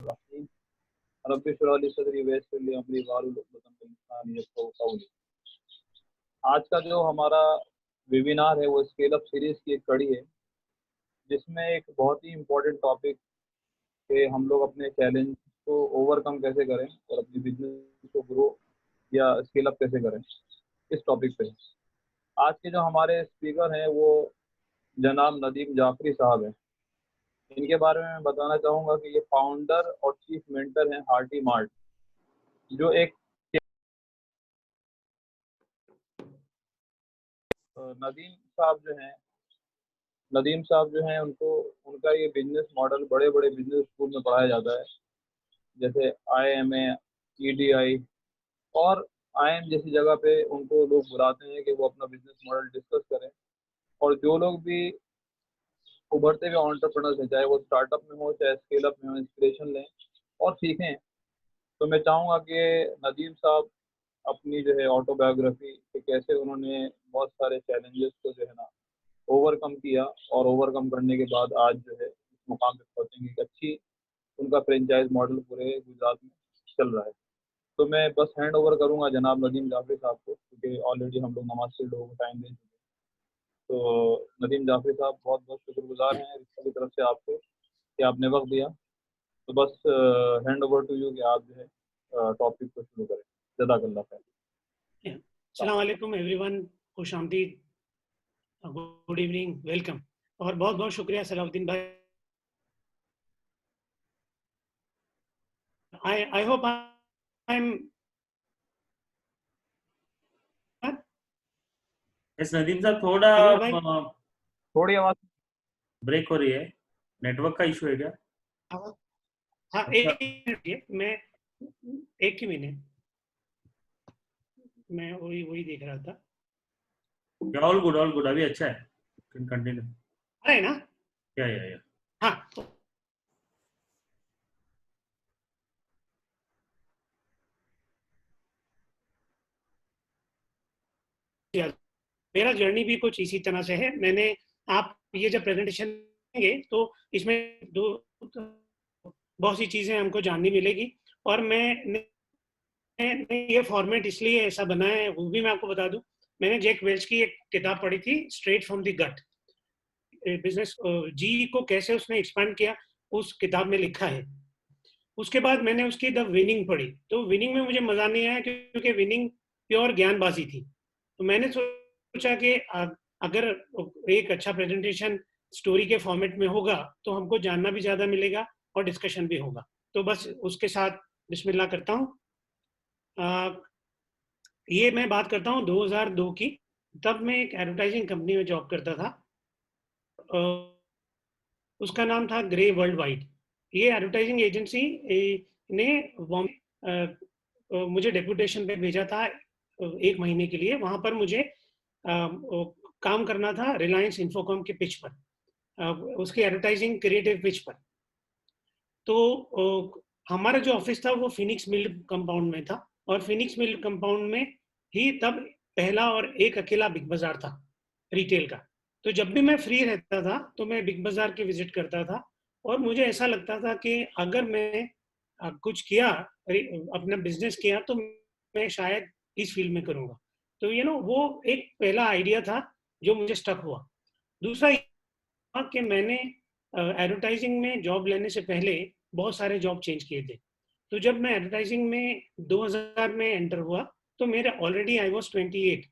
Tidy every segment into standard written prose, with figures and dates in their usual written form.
रहीम rabbi इश्रह ली सदरी वयस्सिर ली अमरी वाहलुल उक़दतम मिन लिसानी यफ़क़हू क़ौली। आज का जो हमारा वेबिनार है वो स्केल अप सीरीज की एक कड़ी है, जिसमें एक बहुत ही इम्पोर्टेंट टॉपिक है हम लोग अपने चैलेंज को ओवरकम कैसे करें और अपनी बिजनेस को ग्रो या स्केल अप कैसे करें, इस टॉपिक पे। आज के जो हमारे स्पीकर हैं वो जनाब नदीम जाफरी साहब हैं। इनके बारे में मैं बताना चाहूँगा कि ये फाउंडर और चीफ मेंटर हैं हार्टी मार्ट, जो एक नदीम साहब जो हैं उनको उनका ये बिजनेस मॉडल बड़े बड़े बिजनेस स्कूल में पढ़ाया जाता है, जैसे IIMA, EDI और IIM जैसी जगह पे उनको लोग बुलाते हैं कि वो अपना बिजनेस मॉडल डिस्कस करें। और जो लोग भी उभरते हुए एंटरप्रेन्योर्स हैं, चाहे वो स्टार्टअप में हो चाहे स्केल अप में हो, इंस्पिरेशन लें और सीखें। तो मैं चाहूँगा कि नदीम साहब अपनी जो है ऑटोबायोग्राफी कि कैसे उन्होंने बहुत सारे चैलेंजेस को जो है ना ओवरकम किया और ओवरकम करने के बाद आज जो है इस मुकाम पे पहुंचेंगे। एक अच्छी उनका फ्रेंचाइज मॉडल पूरे गुजरात में चल रहा है। तो मैं बस हैंड ओवर करूंगा जनाब नदीम जाफरी साहब को, क्योंकि ऑलरेडी हम लोग नमाज से लोगों को टाइम दे चुके हैं। तो नदीम जाफरी साहब बहुत बहुत शुक्रगुजार हैं रिश्ता की तरफ से आपके कि आपने वक्त दिया। तो बस हैंड ओवर टू यू कि आप जो है टॉपिक को शुरू करें। जज़ाकल्लाह खैर। अस्सलाम वालेकुम एवरीवन, खुश आमदीद, गुड इवनिंग, वेलकम। और बहुत बहुत शुक्रिया सलाउद्दीन भाई। I hope I'm yes Nadeem साहब, थोड़ा थोड़ी आवाज ब्रेक हो रही है, नेटवर्क का इशू है क्या? हाँ, एक मिनट, मैं एक ही मिनट, मैं वही देख रहा था। ऑल गुड, अभी अच्छा है, कैन कंटिन्यू। है ना? या हाँ, मेरा जर्नी भी कुछ इसी तरह से है। मैंने आप ये जब प्रेजेंटेशन देंगे तो इसमें बहुत सी चीज़ें हमको जाननी मिलेगी। और मैं ये फॉर्मेट इसलिए ऐसा बना है, वो भी मैं आपको बता दूं। मैंने जैक वेल्च की एक किताब पढ़ी थी, straight from the gut, business जी को कैसे उसने एक्सपांड किया, उस किताब में लिखा है। उसके बाद मैंने उसकी द विनिंग पढ़ी, तो विनिंग में मुझे मजा नहीं आया, क्योंकि विनिंग प्योर ज्ञानबाजी थी। तो मैंने सोचा कि अगर एक अच्छा प्रेजेंटेशन स्टोरी के फॉर्मेट में होगा तो हमको जानना भी ज़्यादा मिलेगा और डिस्कशन भी होगा। तो बस उसके साथ बिस्मिल्लाह करता हूँ। ये मैं बात करता हूँ 2002 की। तब मैं एक एडवर्टाइजिंग कंपनी में जॉब करता था, उसका नाम था ग्रे वर्ल्ड वाइड। ये एडवर्टाइजिंग एजेंसी ने मुझे डेपुटेशन पे भेजा था 1 महीने के लिए। वहाँ पर मुझे काम करना था रिलायंस इन्फोकॉम के पिच पर, उसकी एडवर्टाइजिंग क्रिएटिव पिच पर। तो हमारा जो ऑफिस था वो फिनिक्स मिल कंपाउंड में था, और फिनिक्स मिल कंपाउंड में ही तब पहला और एक अकेला बिग बाजार था रिटेल का। तो जब भी मैं फ्री रहता था तो मैं बिग बाजार के विजिट करता था, और मुझे ऐसा लगता था कि अगर मैं कुछ किया, अपना बिजनेस किया, तो मैं शायद इस फील्ड में करूँगा। तो वो एक पहला आइडिया था जो मुझे स्टक हुआ। दूसरा कि मैंने एडवर्टाइजिंग में जॉब लेने से पहले बहुत सारे जॉब चेंज किए थे। तो जब मैं एडवर्टाइजिंग में 2000 में एंटर हुआ तो मेरा ऑलरेडी आई वॉज 28।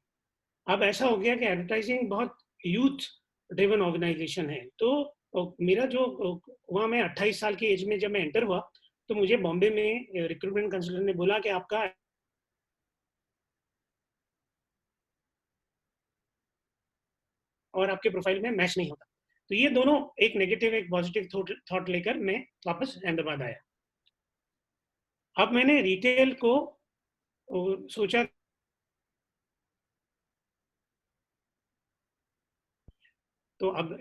अब ऐसा हो गया कि एडवर्टाइजिंग बहुत यूथ ड्रिवन ऑर्गेनाइजेशन है। तो मेरा जो वहाँ मैं 28 साल की एज में जब मैं एंटर हुआ तो मुझे बॉम्बे में रिक्रूटमेंट कंसल्टेंट ने बोला कि आपका और आपके प्रोफाइल में मैच नहीं होता। तो ये दोनों, एक नेगेटिव एक पॉजिटिव थॉट लेकर मैं वापस अहमदाबाद आया। अब मैंने रिटेल को सोचा, तो अब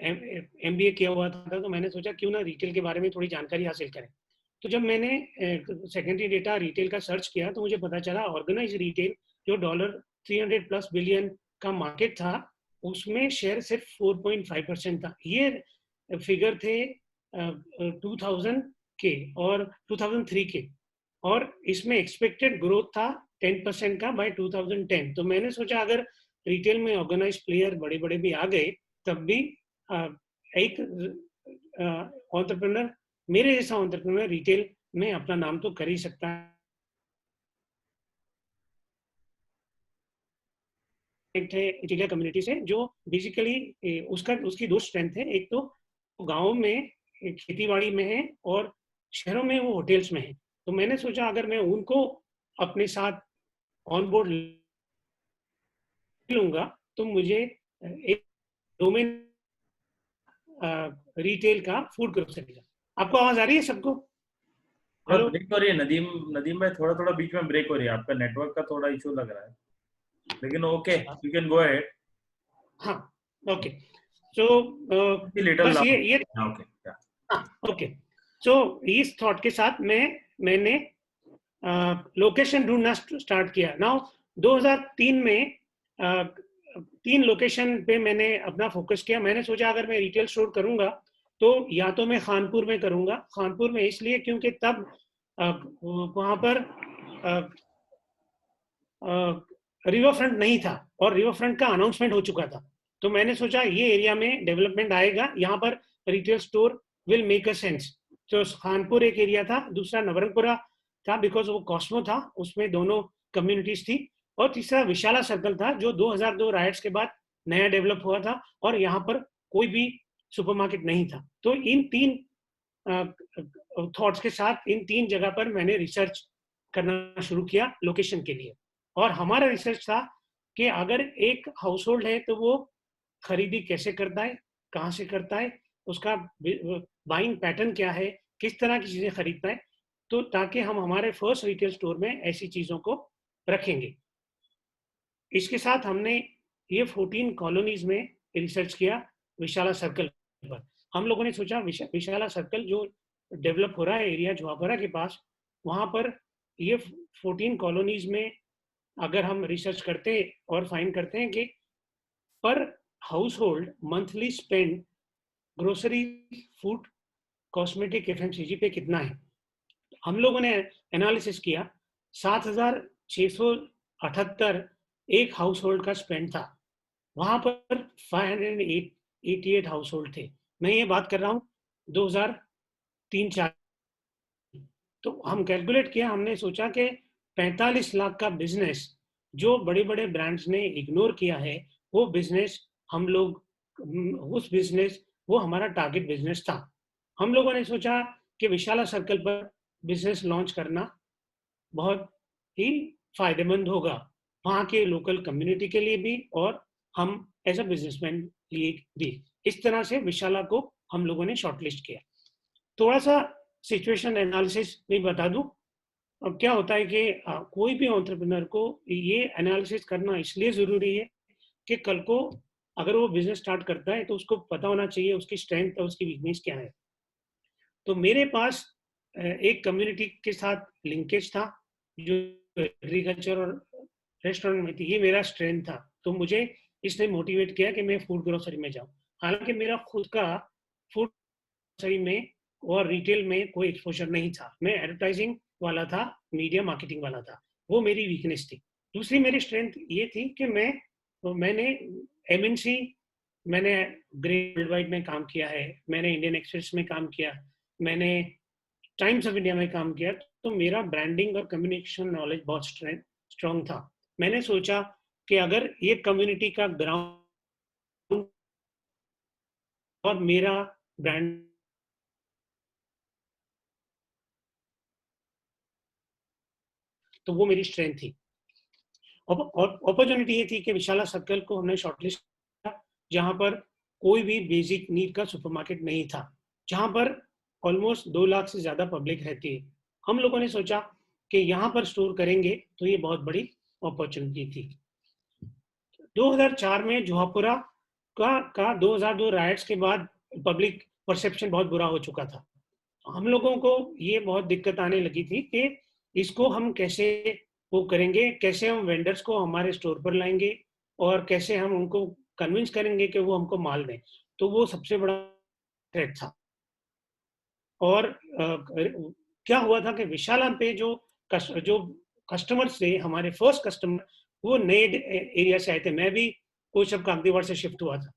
MBA किया हुआ था, तो मैंने सोचा क्यों ना रिटेल के बारे में थोड़ी जानकारी हासिल करें। तो जब मैंने सेकेंडरी डेटा रिटेल का सर्च किया तो मुझे पता चला ऑर्गेनाइज रिटेल जो $300+ बिलियन का मार्केट था, उसमें शेयर सिर्फ 4.5% था। ये फिगर थे 2000 के और 2003 के, और इसमें एक्सपेक्टेड ग्रोथ था 10% का बाय 2010। तो मैंने सोचा अगर रिटेल में ऑर्गेनाइज प्लेयर बड़े बड़े भी आ गए तब भी एक एंटरप्रेन्योर, मेरे जैसा एंटरप्रेन्योर रिटेल में अपना नाम तो कर ही सकता है। रिटेलर कम्युनिटी से जो बेसिकली उसकी दो स्ट्रेंथ है, एक तो गाँव में खेती-बाड़ी में है और शहरों में वो होटल्स में है। तो मैंने सोचा अगर मैं उनको अपने साथ ऑन बोर्ड लूँगा तो मुझे एक डोमेन रिटेल का फूड ग्रोसरी का। आपको आवाज आ रही है सबको? थोड़ा हेलो? ब्रेक हो रही है नदीम, नदीम भाई थोड़ा थोड़ा बीच में ब्रेक हो रही है, आपका नेटवर्क का थोड़ा इशू लग रहा है, लेकिन okay you can go ahead. हाँ, ओके। सो लिटिल बस ये ओके हाँ, ओके। सो इस थॉट के साथ मैंने लोकेशन ढूंढना स्टार्ट किया। नाउ 2003 में 3 लोकेशन पे मैंने अपना फोकस किया। मैंने सोचा अगर मैं रिटेल स्टोर करूंगा तो या तो मैं खानपुर में करूंगा। खानपुर में इसलिए क्योंकि तब वहां पर रिवर फ्रंट नहीं था और रिवर फ्रंट का अनाउंसमेंट हो चुका था। तो मैंने सोचा ये एरिया में डेवलपमेंट आएगा, यहाँ पर retail store will make a sense. तो खानपुर एक एरिया था, दूसरा नवरंगपुरा था बिकॉज वो कॉस्मो था, उसमें दोनों कम्युनिटीज थी, और तीसरा विशाला सर्कल था जो 2002 राइट्स के बाद नया डेवलप हुआ था और यहाँ पर कोई भी सुपरमार्केट नहीं था। तो इन 3 थॉट्स के साथ इन 3 जगह पर मैंने रिसर्च करना शुरू किया लोकेशन के लिए। और हमारा रिसर्च था कि अगर एक हाउस होल्ड है तो वो खरीदी कैसे करता है, कहाँ से करता है, उसका बाइंग पैटर्न क्या है, किस तरह की चीजें खरीदता है, तो ताकि हम हमारे फर्स्ट रिटेल स्टोर में ऐसी चीजों को रखेंगे। इसके साथ हमने ये 14 कॉलोनीज में रिसर्च किया विशाला सर्कल पर। हम लोगों ने सोचा विशाला सर्कल जो डेवलप हो रहा है एरिया जुआपुरा के पास, वहां पर ये 14 कॉलोनीज में अगर हम रिसर्च करते और फाइंड करते हैं कि पर house hold monthly spend grocery, food, cosmetic, FMCG पे कितना है। हम लोगों ने एनालिसिस किया, 7,678 एक हाउस होल्ड का स्पेंड था। वहां पर 588 हाउस होल्ड थे। मैं ये बात कर रहा हूँ 2003-4। तो हम कैलकुलेट किया, हमने सोचा कि 45 लाख का बिजनेस जो बड़े बड़े ब्रांड्स ने इग्नोर किया है, वो बिजनेस हम लोग, उस बिजनेस, वो हमारा टारगेट बिजनेस था। हम लोगों ने सोचा कि विशाला सर्कल पर बिजनेस लॉन्च करना बहुत ही फायदेमंद होगा वहाँ के लोकल कम्युनिटी के लिए भी और हम एज अ बिजनेसमैन लिए भी। इस तरह से विशाला को हम लोगों ने शॉर्टलिस्ट किया। थोड़ा सा सिचुएशन एनालिसिस भी बता दूं। अब क्या होता है कि कोई भी एंटरप्रेन्योर को ये एनालिसिस करना इसलिए ज़रूरी है कि कल को अगर वो बिजनेस स्टार्ट करता है तो उसको पता होना चाहिए उसकी स्ट्रेंथ और उसकी वीकनेस क्या है। तो मेरे पास एक कम्युनिटी के साथ लिंकेज था जो एग्रीकल्चर और रेस्टोरेंट में थी, ये मेरा स्ट्रेंथ था। तो मुझे इसने मोटिवेट किया कि मैं फूड ग्रोसरी में जाऊं। हालांकि मेरा खुद का फूड ग्रोसरी में और रिटेल में कोई एक्सपोजर नहीं था, मैं एडवर्टाइजिंग वाला था, मीडिया मार्केटिंग वाला था, वो मेरी वीकनेस थी। दूसरी मेरी स्ट्रेंथ ये थी कि मैंने एमएनसी, मैंने ग्रेट वर्ल्ड वाइड में काम किया है, मैंने इंडियन एक्सप्रेस में काम किया, मैंने टाइम्स ऑफ इंडिया में काम किया। तो मेरा ब्रांडिंग और कम्युनिकेशन नॉलेज बहुत स्ट्रॉन्ग था। मैंने सोचा कि अगर ये कम्युनिटी का ग्राउंड और मेरा ब्रांड, तो वो मेरी स्ट्रेंथ थी। अपॉर्चुनिटी ये थी कि विशाला सर्कल को हमने शॉर्टलिस्ट किया जहां पर कोई भी बेसिक नीड का सुपरमार्केट नहीं था, जहां पर ऑलमोस्ट 2 लाख से ज्यादा पब्लिक रहती है। हम लोगों ने सोचा कि यहाँ पर स्टोर करेंगे तो ये बहुत बड़ी अपॉर्चुनिटी थी। 2004 में जुआपुरा का 2002 राइट्स के बाद पब्लिक परसेप्शन बहुत बुरा हो चुका था। हम लोगों को ये बहुत दिक्कत आने लगी थी कि इसको हम कैसे वो करेंगे, कैसे हम वेंडर्स को हमारे स्टोर पर लाएंगे और कैसे हम उनको कन्विंस करेंगे कि वो हमको माल दें। तो वो सबसे बड़ा थ्रेट था। और क्या हुआ था कि विशाला पे जो कस्टमर्स थे, हमारे फर्स्ट कस्टमर, वो नए एरिया से आए थे। मैं भी कोचब कागदीवार से शिफ्ट हुआ था।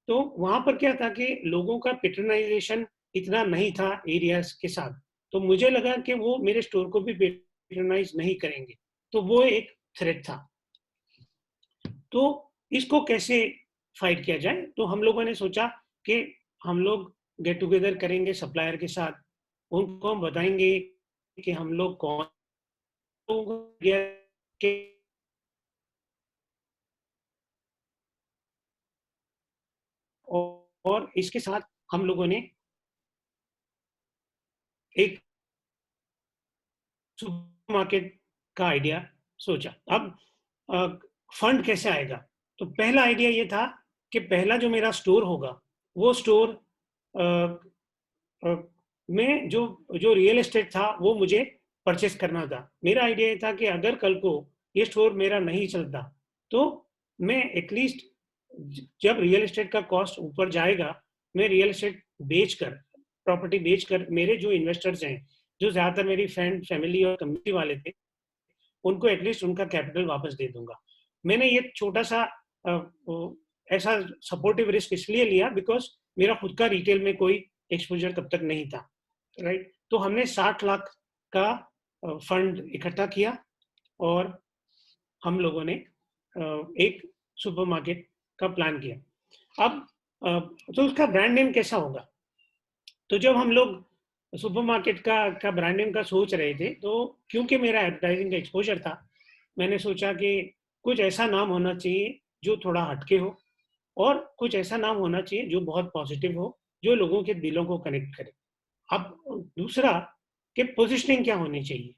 तो वहां पर क्या था कि लोगों का पेट्रोनाइजेशन इतना नहीं था एरियाज के साथ, तो मुझे लगा कि वो मेरे स्टोर को भी पेट्रोनाइज नहीं करेंगे, तो वो एक थ्रेट था। तो इसको कैसे फाइट किया जाए, तो हम लोगों ने सोचा कि हम लोग गेट टुगेदर करेंगे सप्लायर के साथ, उनको हम बताएंगे कि हम लोग कौन के और इसके साथ हम लोगों ने एक सुपरमार्केट का आइडिया सोचा। अब फंड कैसे आएगा, तो पहला आइडिया ये था कि पहला जो मेरा स्टोर होगा, वो स्टोर में जो जो रियल एस्टेट था वो मुझे परचेस करना था। मेरा आइडिया ये था कि अगर कल को ये स्टोर मेरा नहीं चलता, तो मैं एटलीस्ट जब रियल एस्टेट का कॉस्ट ऊपर जाएगा, मैं रियल एस्टेट बेचकर, प्रॉपर्टी बेचकर, मेरे जो इन्वेस्टर्स हैं, जो ज़्यादातर मेरी फ्रेंड, फैमिली और कम्युनिटी वाले थे, उनको एटलीस्ट उनका कैपिटल वापस दे दूंगा। मैंने ये छोटा सा ऐसा सपोर्टिव रिस्क इसलिए लिया बिकॉज मेरा खुद का रिटेल में कोई एक्सपोजर तब तक नहीं था, राइट। तो हमने 60 लाख का फंड इकट्ठा किया और हम लोगों ने एक सुपरमार्केट का प्लान किया। अब तो उसका ब्रांड नेम कैसा होगा, तो जब हम लोग सुपरमार्केट का ब्रांड नेम का सोच रहे थे, तो क्योंकि मेरा एडवर्टाइजिंग का एक्सपोजर था, मैंने सोचा कि कुछ ऐसा नाम होना चाहिए जो थोड़ा हटके हो, और कुछ ऐसा नाम होना चाहिए जो बहुत पॉजिटिव हो, जो लोगों के दिलों को कनेक्ट करे। अब दूसरा कि पोजिशनिंग क्या होनी चाहिए।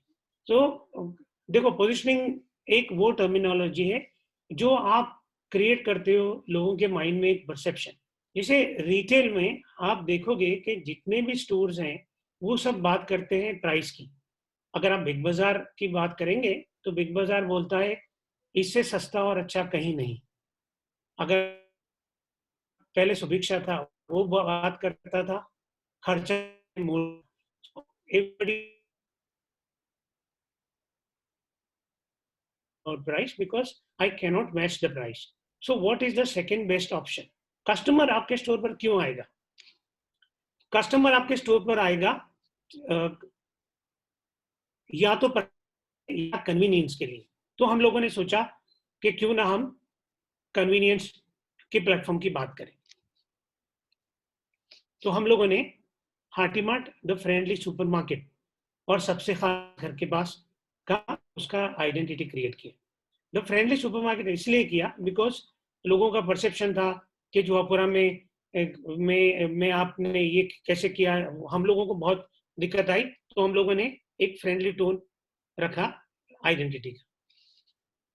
तो देखो, पोजिशनिंग एक वो टर्मिनोलॉजी है जो आप क्रिएट करते हो लोगों के माइंड में एक परसेप्शन। जैसे रिटेल में आप देखोगे कि जितने भी स्टोर्स हैं वो सब बात करते हैं प्राइस की। अगर आप बिग बाजार की बात करेंगे तो बिग बाजार बोलता है इससे सस्ता और अच्छा कहीं नहीं। अगर पहले सुभिक्षा था, वो बात करता था खर्चा or price because I cannot match the price. So what is the second best option? Customer आपके स्टोर पर क्यों आएगा? कस्टमर आपके स्टोर पर आएगा या तो या कन्वीनियंस के लिए। तो हम लोगों ने सोचा कि क्यों ना हम कन्वीनियंस के प्लेटफॉर्म की बात करें। तो हम लोगों ने हाटीमार्ट द फ्रेंडली सुपरमार्केट और सबसे खास घर के पास का उसका आइडेंटिटी क्रिएट किया। द फ्रेंडली सुपरमार्केट इसलिए किया बिकॉज लोगों का परसेप्शन था कि जवापुरा में आपने ये कैसे किया, हम लोगों को बहुत दिक्कत आई, तो हम लोगों ने एक फ्रेंडली टोन रखा आइडेंटिटी का।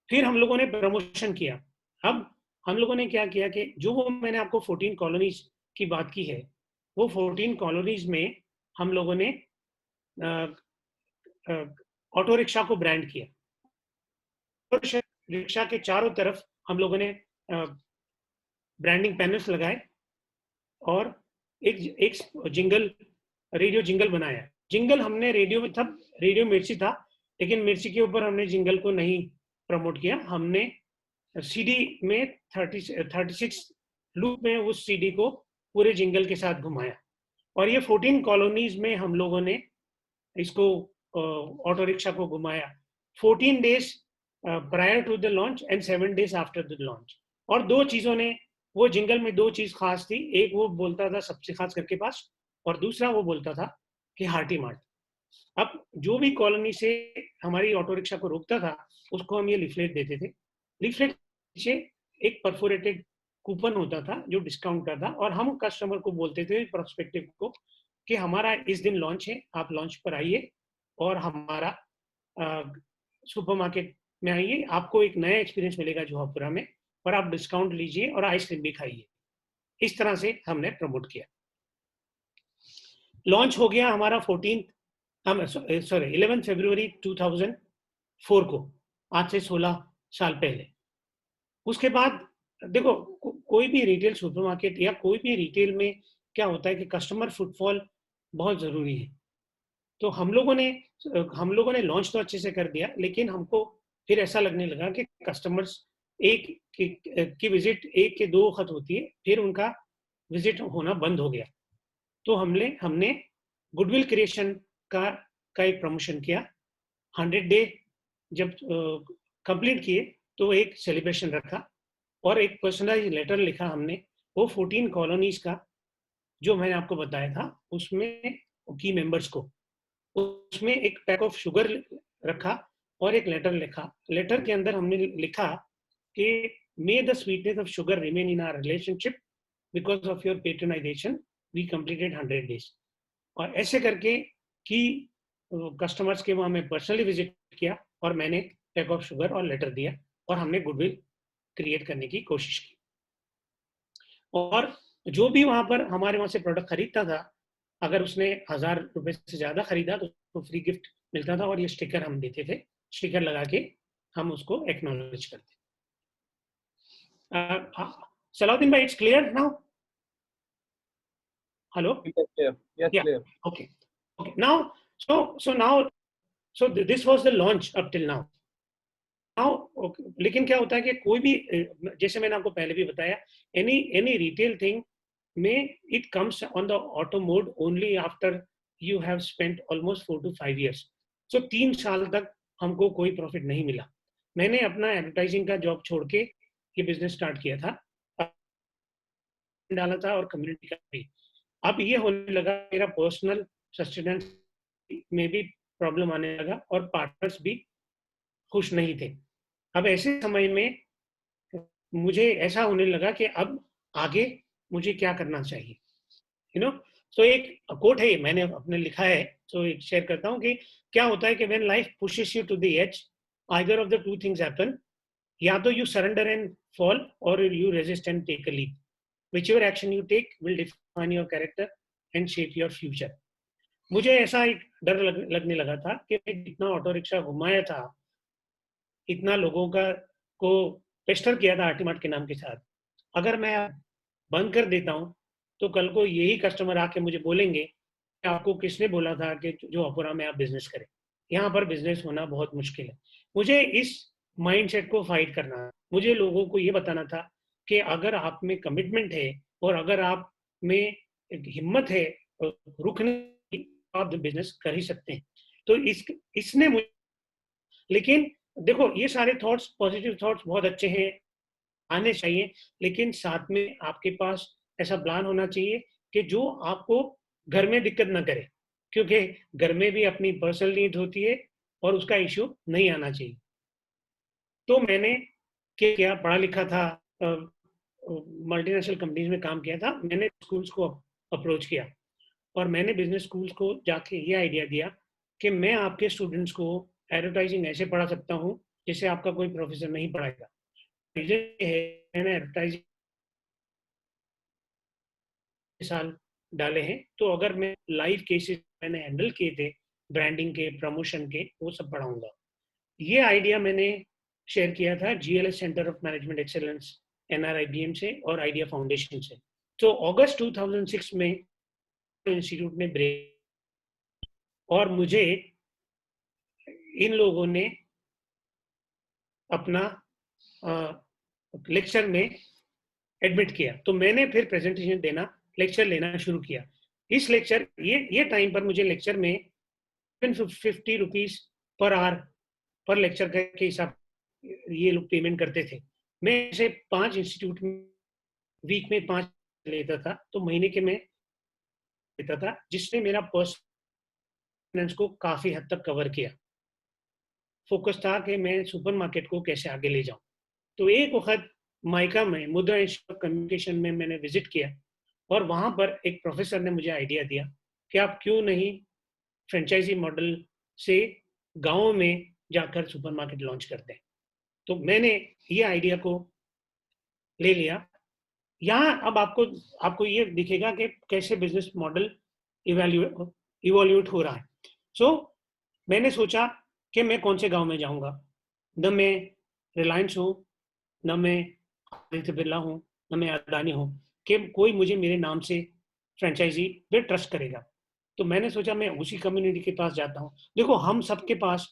फिर हम लोगों ने प्रमोशन किया। अब हम लोगों ने क्या किया कि जो वो मैंने आपको 14 कॉलोनीज की बात की है, वो 14 कॉलोनीज में हम लोगों ने ऑटो रिक्शा को ब्रांड किया। रिक्शा के चारों तरफ हम लोगों ने ब्रांडिंग पैनल्स लगाए और एक जिंगल, रेडियो जिंगल बनाया। जिंगल हमने रेडियो में, तब रेडियो मिर्ची था, लेकिन मिर्ची के ऊपर हमने जिंगल को नहीं प्रमोट किया। हमने सीडी में 36 लूप में उस सीडी को पूरे जिंगल के साथ घुमाया, और ये 14 कॉलोनीज में हम लोगों ने इसको ऑटो रिक्शा को घुमाया 14 days prior to the launch and 7 days after the launch. और दो चीजों ने, वो जिंगल में दो चीज खास थी, एक वो बोलता था सबसे खास घर के पास, और दूसरा वो बोलता था कि हार्टी मार्ट। अब जो भी कॉलोनी से हमारी ऑटो रिक्शा को रोकता था उसको हम ये लिफलेट देते थे। लिफलेट नीचे एक परफोरेटेड कूपन होता था जो डिस्काउंट का था, और हम कस्टमर को बोलते थे, प्रोस्पेक्टिव को, कि हमारा इस दिन लॉन्च है, आप लॉन्च पर आइए और हमारा सुपरमार्केट में आइए, आपको एक नया एक्सपीरियंस मिलेगा जौहरपुरा में, और आप डिस्काउंट लीजिए और आइसक्रीम भी खाइए। इस तरह से हमने प्रमोट किया। लॉन्च हो गया हमारा 11 फरवरी 2004 को, आज से 16 साल पहले। उसके बाद देखो, कोई भी रिटेल सुपरमार्केट या कोई भी रिटेल में क्या होता है कि कस्टमर फुटफॉल बहुत ज़रूरी है। तो हम लोगों ने लॉन्च तो अच्छे से कर दिया, लेकिन हमको फिर ऐसा लगने लगा कि कस्टमर्स की विजिट एक के 2 वक़्त होती है, फिर उनका विजिट होना बंद हो गया। तो हमने गुडविल क्रिएशन का एक प्रमोशन किया। 100 डे जब कंप्लीट किए तो एक सेलिब्रेशन रखा और एक पर्सनलाइज्ड लेटर लिखा हमने, वो 14 कॉलोनीज का जो मैंने आपको बताया था, उसमें की मेंबर्स को, उसमें एक पैक ऑफ शुगर रखा और एक लेटर लिखा। लेटर के अंदर हमने लिखा कि may the sweetness of sugar remain in our relationship because of your patronization we completed 100 days. और ऐसे करके कि कस्टमर्स के वहाँ मैं पर्सनली विजिट किया और मैंने पैक ऑफ शुगर और लेटर दिया और हमने गुडविल क्रिएट करने की कोशिश की। और जो भी वहाँ पर हमारे वहाँ से प्रोडक्ट खरीदता था, अगर उसने 1000 रुपए से ज़्यादा खरीदा तो उसको फ्री गिफ्ट मिलता था और ये स्टिकर हम देते थे। स्टिकर लगा के हम उसको एक्नॉलेज करते। Salahuddin bhai, it's clear now? Hello? Yes, clear. Yes, Yeah. clear. Okay. Okay. Now, so this was the launch up till now. Now, okay. लेकिन क्या होता है कि कोई भी, जैसे मैंने आपको पहले भी बताया, any retail thing में it comes on the auto mode only after you have spent almost 4 to 5 years. So 3 साल तक हमको कोई प्रॉफिट नहीं मिला। मैंने अपना एडवर्टाइजिंग का जॉब छोड़ के ये बिजनेस स्टार्ट किया था, डाला था और कम्युनिटी का भी। अब ये होने लगा, मेरा पर्सनल सस्टेनेंस में भी प्रॉब्लम आने लगा और पार्टनर्स भी खुश नहीं थे। अब ऐसे समय में मुझे ऐसा होने लगा कि अब आगे मुझे क्या करना चाहिए, यू नो। तो एक कोट है, मैंने अपने लिखा है, तो एक शेयर करता हूँ कि क्या होता है कि when life pushes you to the edge, either of the two things happen, या तो यू सरेंडर एंड फॉल और you resist and take a leap. Whichever action you take will define your character and shape your future. मुझे ऐसा एक डर लगने लगा था कि इतना ऑटो रिक्शा घुमाया था, इतना लोगों को पेस्टर किया था आर्टिमार्ट के नाम के साथ, अगर मैं बंद कर देता हूँ तो कल को यही कस्टमर आके मुझे बोलेंगे कि आपको किसने बोला था कि जो अपुरा में आप बिजनेस करें, यहाँ पर बिजनेस होना बहुत मुश्किल है। मुझे इस माइंडसेट को फाइट करना, मुझे लोगों को ये बताना था कि अगर आप में कमिटमेंट है और अगर आप में हिम्मत है रुकने की, आप बिजनेस कर ही सकते हैं। तो इसने मुझे, लेकिन देखो ये सारे थॉट्स, पॉजिटिव थॉट्स बहुत अच्छे हैं, आने चाहिए, लेकिन साथ में आपके पास ऐसा प्लान होना चाहिए कि जो आपको घर में दिक्कत ना करे, क्योंकि घर में भी अपनी पर्सनल नीड होती है और उसका इश्यू नहीं आना चाहिए। तो मैंने क्या पढ़ा लिखा था, मल्टीनेशनल कंपनीज में काम किया था, मैंने स्कूल्स को अप्रोच किया और मैंने बिजनेस स्कूल्स को जाके ये आइडिया दिया कि मैं आपके स्टूडेंट्स को एडवर्टाइजिंग ऐसे पढ़ा सकता हूँ जैसे आपका कोई प्रोफेसर नहीं पढ़ाएगा। मैंने एडवर्टाइजिंग साल डाले हैं, तो अगर मैं लाइव केसेस मैंने हैंडल किए थे ब्रांडिंग के, प्रमोशन के, वो सब पढ़ाऊंगा। ये आइडिया मैंने शेयर किया था GLS centre of management excellence NRIBM से और आइडिया फाउंडेशन से। तो अगस्त 2006 में इंस्टीट्यूट ने ब्रेक, और मुझे इन लोगों ने अपना लेक्चर में एडमिट किया, तो मैंने फिर प्रेजेंटेशन देना, लेक्चर लेना शुरू किया। इस लेक्चर ये टाइम पर मुझे लेक्चर में 50 रुपीज पर आवर पर लेक्चर के हिसाब ये लोग पेमेंट करते थे। मैं ऐसे 5 इंस्टीट्यूट में वीक में 5 लेता था, तो महीने के में लेता था, जिसने मेरा पर्सनल को काफी हद तक कवर किया। फोकस था कि मैं सुपरमार्केट को कैसे आगे ले जाऊं। तो एक वक्त माइका में मुद्रा इंस्टीट्यूट ऑफ कम्युनिकेशन में मैंने विजिट किया और वहां पर एक प्रोफेसर ने मुझे आइडिया दिया कि आप क्यों नहीं फ्रेंचाइजी मॉडल से गाँव में जाकर सुपरमार्केट लॉन्च करते हैं। तो मैंने ये आइडिया को ले लिया। यहाँ अब आपको ये दिखेगा कि कैसे बिजनेस मॉडल इवोल्यूट हो रहा है। सो मैंने सोचा कि मैं कौन से गांव में जाऊंगा, न मैं रिलायंस हूँ, न मैं आदित्य बिरला हूँ, न मैं अदानी हूँ, कि कोई मुझे मेरे नाम से फ्रेंचाइजी पे ट्रस्ट करेगा। तो मैंने सोचा मैं उसी कम्युनिटी के पास जाता हूँ। देखो हम सबके पास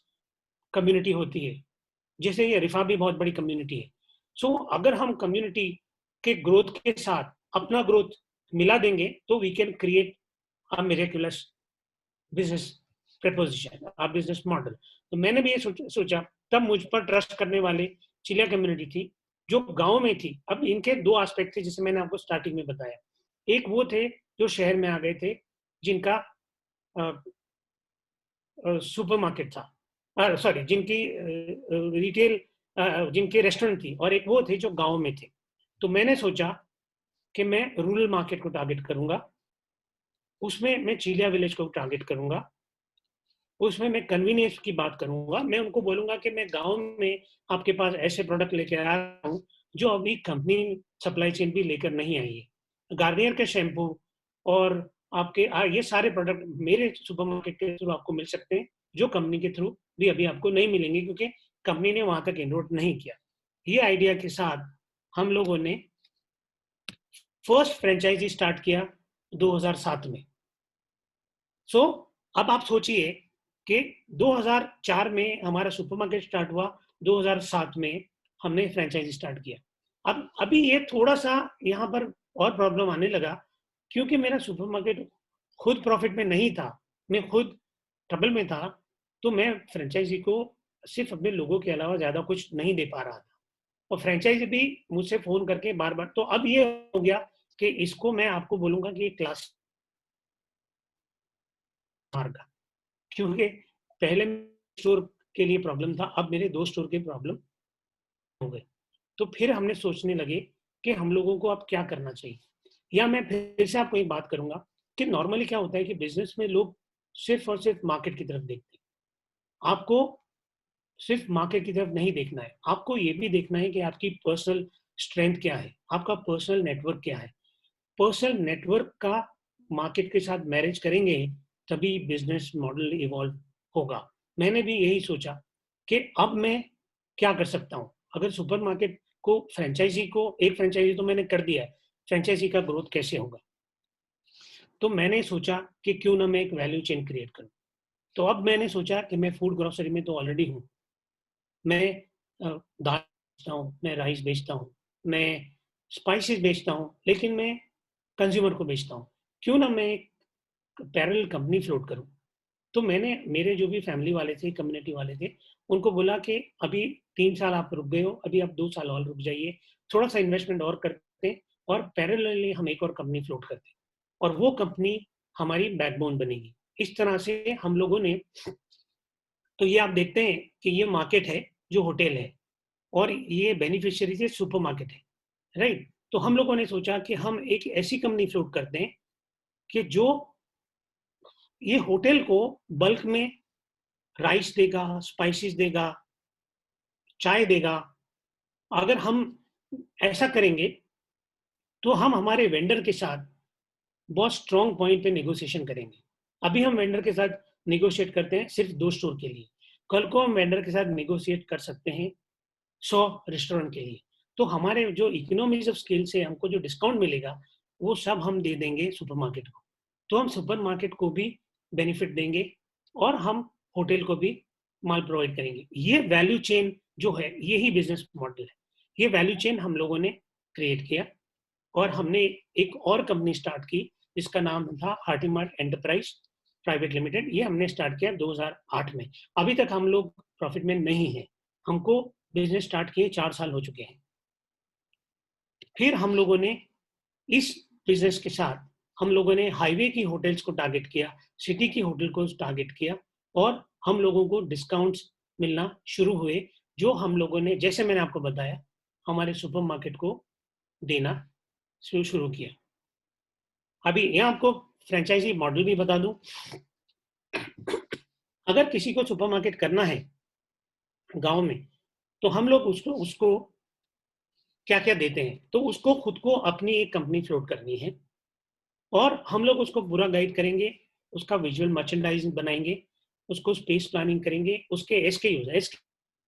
कम्युनिटी होती है, जैसे ये रिफा भी बहुत बड़ी कम्युनिटी है। सो अगर हम कम्युनिटी के ग्रोथ के साथ अपना ग्रोथ मिला देंगे तो we can create a miraculous business proposition, a business model. तो मैंने भी ये सोचा, तब मुझ पर ट्रस्ट करने वाले चिलिया कम्युनिटी थी जो गांव में थी। अब इनके दो एस्पेक्ट थे जैसे मैंने आपको स्टार्टिंग में बताया। एक वो थे जो शहर में आ गए थे जिनका सुपरमार्केट था, सॉरी जिनकी रिटेल जिनके रेस्टोरेंट थी, और एक वो थे जो गांव में थे। तो मैंने सोचा कि मैं रूरल मार्केट को टारगेट करूंगा, उसमें मैं चिलिया विलेज को टारगेट करूंगा, उसमें मैं कन्वीनियंस की बात करूंगा। मैं उनको बोलूंगा कि मैं गांव में आपके पास ऐसे प्रोडक्ट लेके आ रहा हूँ जो अभी कंपनी सप्लाई चेन भी लेकर नहीं आई है। गार्नियर के शैम्पू और आपके ये सारे प्रोडक्ट मेरे सुपरमार्केट के थ्रू आपको मिल सकते हैं, जो कंपनी के थ्रू भी अभी आपको नहीं मिलेंगे क्योंकि कंपनी ने वहां तक इनरोड नहीं किया। ये आइडिया के साथ हम लोगों ने फर्स्ट फ्रेंचाइजी स्टार्ट किया 2007 में। सो अब आप सोचिए कि 2004 में हमारा सुपरमार्केट स्टार्ट हुआ, 2007 में हमने फ्रेंचाइजी स्टार्ट किया। अब अभी ये थोड़ा सा यहाँ पर और प्रॉब्लम आने लगा क्योंकि मेरा सुपरमार्केट खुद प्रॉफिट में नहीं था, मैं खुद ट्रबल में था, तो मैं फ्रेंचाइजी को सिर्फ अपने लोगों के अलावा ज्यादा कुछ नहीं दे पा रहा था, और फ्रेंचाइजी भी मुझसे फोन करके बार बार। तो अब ये हो गया कि इसको मैं आपको बोलूंगा कि क्लास मार्ग, क्योंकि पहले स्टोर के लिए प्रॉब्लम था, अब मेरे 2 स्टोर के प्रॉब्लम हो गए। तो फिर हमने सोचने लगे कि हम लोगों को अब क्या करना चाहिए। या मैं फिर से आपको एक बात करूंगा कि नॉर्मली क्या होता है कि बिजनेस में लोग सिर्फ और सिर्फ मार्केट की तरफ देखते हैं। आपको सिर्फ मार्केट की तरफ नहीं देखना है, आपको ये भी देखना है कि आपकी पर्सनल स्ट्रेंथ क्या है, आपका पर्सनल नेटवर्क क्या है। पर्सनल नेटवर्क का मार्केट के साथ मैरिज करेंगे तभी बिजनेस मॉडल इवॉल्व होगा। मैंने भी यही सोचा कि अब मैं क्या कर सकता हूँ। अगर सुपरमार्केट को फ्रेंचाइजी को, एक फ्रेंचाइजी तो मैंने कर दिया है, फ्रेंचाइजी का ग्रोथ कैसे होगा। तो मैंने सोचा कि क्यों ना मैं एक वैल्यू चेन क्रिएट करूँ। तो अब मैंने सोचा कि मैं फूड ग्रोसरी में तो ऑलरेडी हूँ, मैं दाल बेचता हूँ, मैं राइस बेचता हूँ, मैं स्पाइसेस बेचता हूँ, लेकिन मैं कंज्यूमर को बेचता हूँ। क्यों ना मैं एक पैरेलल कंपनी फ्लोट करूँ। तो मैंने मेरे जो भी फैमिली वाले थे, कम्युनिटी वाले थे, उनको बोला कि अभी 3 साल आप रुक गए हो, अभी आप 2 साल और रुक जाइए, थोड़ा सा इन्वेस्टमेंट और करते हैं और पैरेलली हम एक और कंपनी फ्लोट करते हैं, और वो कंपनी हमारी बैकबोन बनेगी। इस तरह से हम लोगों ने, तो ये आप देखते हैं कि ये मार्केट है जो होटल है, और ये बेनिफिशियरी से सुपर मार्केट है, राइट। तो हम लोगों ने सोचा कि हम एक ऐसी कंपनी फ्लोट करते हैं कि जो ये होटल को बल्क में राइस देगा, स्पाइसेस देगा, चाय देगा। अगर हम ऐसा करेंगे तो हम हमारे वेंडर के साथ बहुत स्ट्रॉन्ग पॉइंट पे नेगोशिएशन करेंगे। अभी हम वेंडर के साथ नेगोशिएट करते हैं सिर्फ 2 स्टोर के लिए, कल को हम वेंडर के साथ नेगोशिएट कर सकते हैं 100 रेस्टोरेंट के लिए। तो हमारे जो इकोनॉमीज ऑफ स्केल से हमको जो डिस्काउंट मिलेगा वो सब हम दे देंगे सुपरमार्केट को। तो हम सुपरमार्केट को भी बेनिफिट देंगे और हम होटल को भी माल प्रोवाइड करेंगे। ये वैल्यू चेन जो है, यही बिजनेस मॉडल है। ये वैल्यू चेन हम लोगों ने क्रिएट किया, और हमने एक और कंपनी स्टार्ट की जिसका नाम था हार्टिमार्ट एंटरप्राइज प्राइवेट लिमिटेड। ये हमने स्टार्ट किया 2008 में। अभी तक हम लोग प्रॉफिट में नहीं है, हमको बिजनेस स्टार्ट किए 4 साल हो चुके हैं। फिर हम लोगों ने इस बिजनेस के साथ हम लोगों ने हाईवे की होटल्स को टारगेट किया, सिटी की होटल को टारगेट किया, और हम लोगों को डिस्काउंट्स मिलना शुरू हुए, जो हम लोगों ने, जैसे मैंने आपको बताया, हमारे सुपरमार्केट को देना शुरू किया। अभी यहाँ आपको फ्रेंचाइजी मॉडल भी बता दूं। अगर किसी को सुपरमार्केट करना है गांव में, तो हम लोग उसको क्या क्या देते हैं। तो उसको खुद को अपनी एक कंपनी फ्लोट करनी है, और हम लोग उसको पूरा गाइड करेंगे, उसका विजुअल मर्चेंडाइजिंग बनाएंगे, उसको स्पेस प्लानिंग करेंगे, उसके एसकेयूज, एस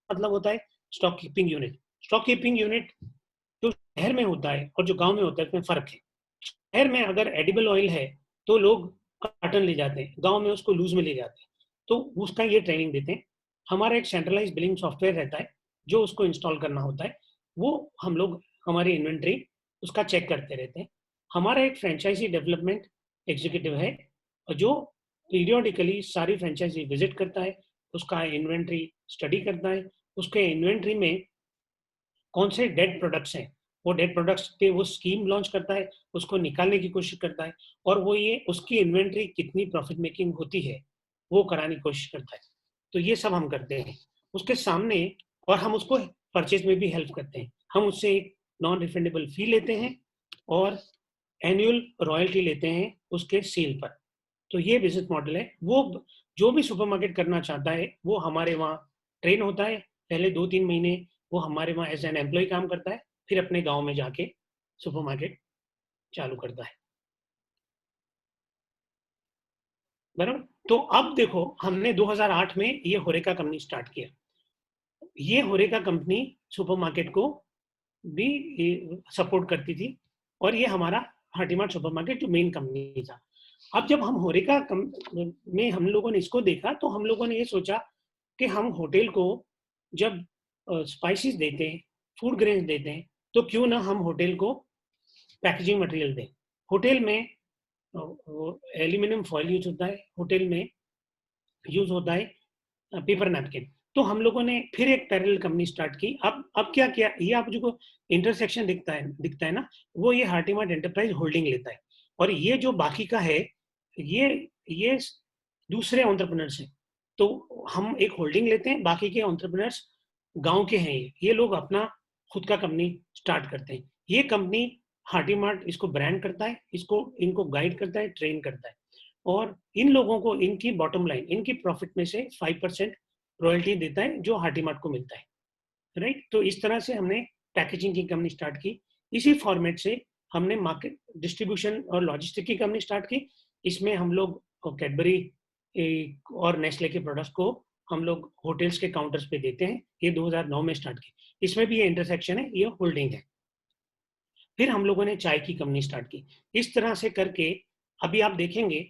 मतलब होता है stock keeping unit. Stock keeping unit जो शहर में होता है और जो गांव में होता है उसमें फर्क है। शहर में अगर एडिबल ऑयल है तो लोग कार्टन ले जाते हैं, गांव में उसको लूज में ले जाते हैं, तो उसका ये ट्रेनिंग देते हैं। हमारा एक सेंट्रलाइज बिलिंग सॉफ्टवेयर रहता है जो उसको इंस्टॉल करना होता है, वो हम लोग हमारी इन्वेंट्री उसका चेक करते रहते हैं। हमारा एक फ्रेंचाइजी डेवलपमेंट एग्जीक्यूटिव है जो पीरियोडिकली सारी फ्रेंचाइजी विजिट करता है, उसका इन्वेंट्री स्टडी करता है, उसके इन्वेंट्री में कौन से डेड प्रोडक्ट्स हैं, वो डेड प्रोडक्ट्स पे वो स्कीम लॉन्च करता है, उसको निकालने की कोशिश करता है, और वो ये उसकी इन्वेंट्री कितनी प्रॉफिट मेकिंग होती है वो कराने की कोशिश करता है। तो ये सब हम करते हैं उसके सामने, और हम उसको परचेज में भी हेल्प करते हैं। हम उससे एक नॉन रिफंडेबल फी लेते हैं और एनुअल रॉयल्टी लेते हैं उसके सेल पर। तो ये बिजनेस मॉडल है। वो जो भी सुपरमार्केट करना चाहता है वो हमारे वहाँ ट्रेन होता है, पहले 2-3 महीने वो हमारे वहाँ एज एन एम्प्लॉय काम करता है, फिर अपने गांव में जाके सुपरमार्केट चालू करता है। बराबर। तो अब देखो, हमने 2008 में ये होरेका कंपनी स्टार्ट किया। ये होरेका कंपनी सुपरमार्केट को भी सपोर्ट करती थी, और ये हमारा हाटीमार्ट सुपरमार्केट जो मेन कंपनी था। अब जब हम होरेका में हम लोगों ने इसको देखा, तो हम लोगों ने ये सोचा कि हम होटल को जब स्पाइसेस देते हैं, फूड ग्रेन्स देते हैं, तो क्यों ना हम होटल को पैकेजिंग मटेरियल दें। होटल में एल्यूमिनियम फॉइल यूज होता है, होटल में यूज होता है पेपर नैपकिन। तो हम लोगों ने फिर एक पैरेलल कंपनी स्टार्ट की। अब क्या किया, ये आप जो इंटरसेक्शन दिखता है ना, वो ये हाटीमार्ट एंटरप्राइज होल्डिंग लेता है, और ये जो बाकी का है ये दूसरे एंटरप्रेन्योर्स हैं। तो हम एक होल्डिंग लेते हैं, बाकी के एंटरप्रेन्योर्स गांव के हैं, ये लोग अपना खुद का कंपनी स्टार्ट करते हैं। ये कंपनी हाटीमार्ट इसको ब्रांड करता है, इसको इनको गाइड करता है, ट्रेन करता है, और इन लोगों को इनकी बॉटम लाइन, इनकी प्रॉफिट में से 5% रॉयल्टी देता है जो हाटीमार्ट को मिलता है। राइट। तो इस तरह से हमने पैकेजिंग की कंपनी स्टार्ट की। इसी फॉर्मेट से हमने मार्केट डिस्ट्रीब्यूशन और लॉजिस्टिक की कंपनी स्टार्ट की। इसमें हम लोग कैडबरी और नेस्ले के प्रोडक्ट्स को हम लोग होटल्स के काउंटर्स पे देते हैं। ये 2009 में स्टार्ट की। इसमें भी ये इंटरसेक्शन है, ये होल्डिंग है। फिर हम लोगों ने चाय की कंपनी स्टार्ट की। इस तरह से करके अभी आप देखेंगे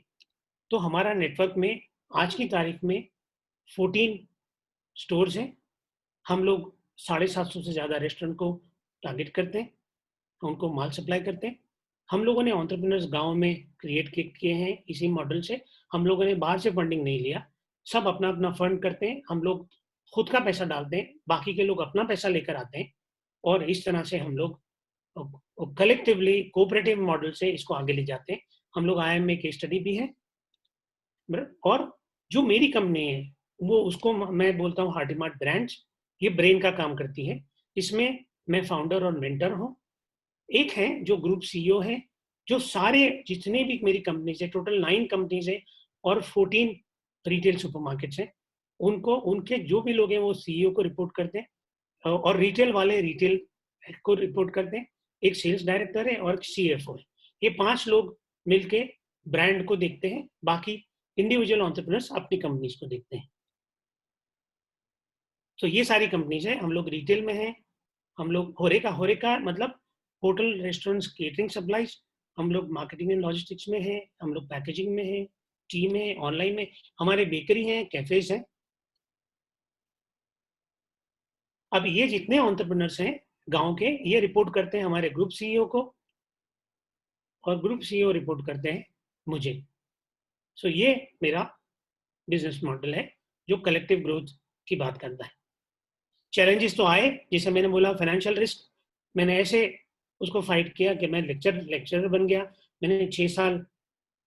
तो हमारा नेटवर्क में आज की तारीख में 14 स्टोर्स हैं। हम लोग 750 से ज़्यादा रेस्टोरेंट को टारगेट करते हैं, उनको माल सप्लाई करते हैं। हम लोगों ने एंटरप्रेन्योर्स गांव में क्रिएट किए हैं इसी मॉडल से। हम लोगों ने बाहर से फंडिंग नहीं लिया, सब अपना अपना फंड करते हैं। हम लोग खुद का पैसा डालते हैं, बाकी के लोग अपना पैसा लेकर आते हैं, और इस तरह से हम लोग कलेक्टिवली कोऑपरेटिव मॉडल से इसको आगे ले जाते हैं। हम लोग IIM में केस स्टडी भी है। और जो मेरी कंपनी है वो उसको मैं बोलता हूँ हाटीमार्ट ब्रांड्स। ये ब्रेन का काम करती है। इसमें मैं फाउंडर और मेंटर हूँ। एक है जो ग्रुप CEO है, जो सारे जितने भी मेरी कंपनी है, टोटल 9 कंपनीज है और 14 रिटेल सुपरमार्केट्स हैं, उनको उनके जो भी लोग हैं वो CEO को रिपोर्ट करते हैं, और रिटेल वाले रिटेल को रिपोर्ट करते हैं। एक सेल्स डायरेक्टर है और CFO है। ये 5 लोग मिलके ब्रांड को देखते हैं, बाकी इंडिविजुअल एंटरप्रेन्योर्स अपनी कंपनीज को देखते हैं। तो ये सारी कंपनीज है। हम लोग रिटेल में हैं, हम लोग होरेका मतलब होटल रेस्टोरेंट्स केटरिंग सप्लाईज, हम लोग मार्केटिंग एंड लॉजिस्टिक्स में हैं, हम लोग पैकेजिंग में हैं, टीम है, ऑनलाइन में हमारे बेकरी हैं, कैफेज हैं। अब ये जितने एंटरप्रेन्योर्स हैं गांव के, ये रिपोर्ट करते हैं हमारे ग्रुप CEO को, और ग्रुप CEO रिपोर्ट करते हैं मुझे। सो ये मेरा बिजनेस मॉडल है जो कलेक्टिव ग्रोथ की बात करता है। चैलेंजेस तो आए, जैसे मैंने बोला फाइनेंशियल रिस्क, मैंने ऐसे उसको फाइट किया कि मैं लेक्चरर बन गया। मैंने 6 साल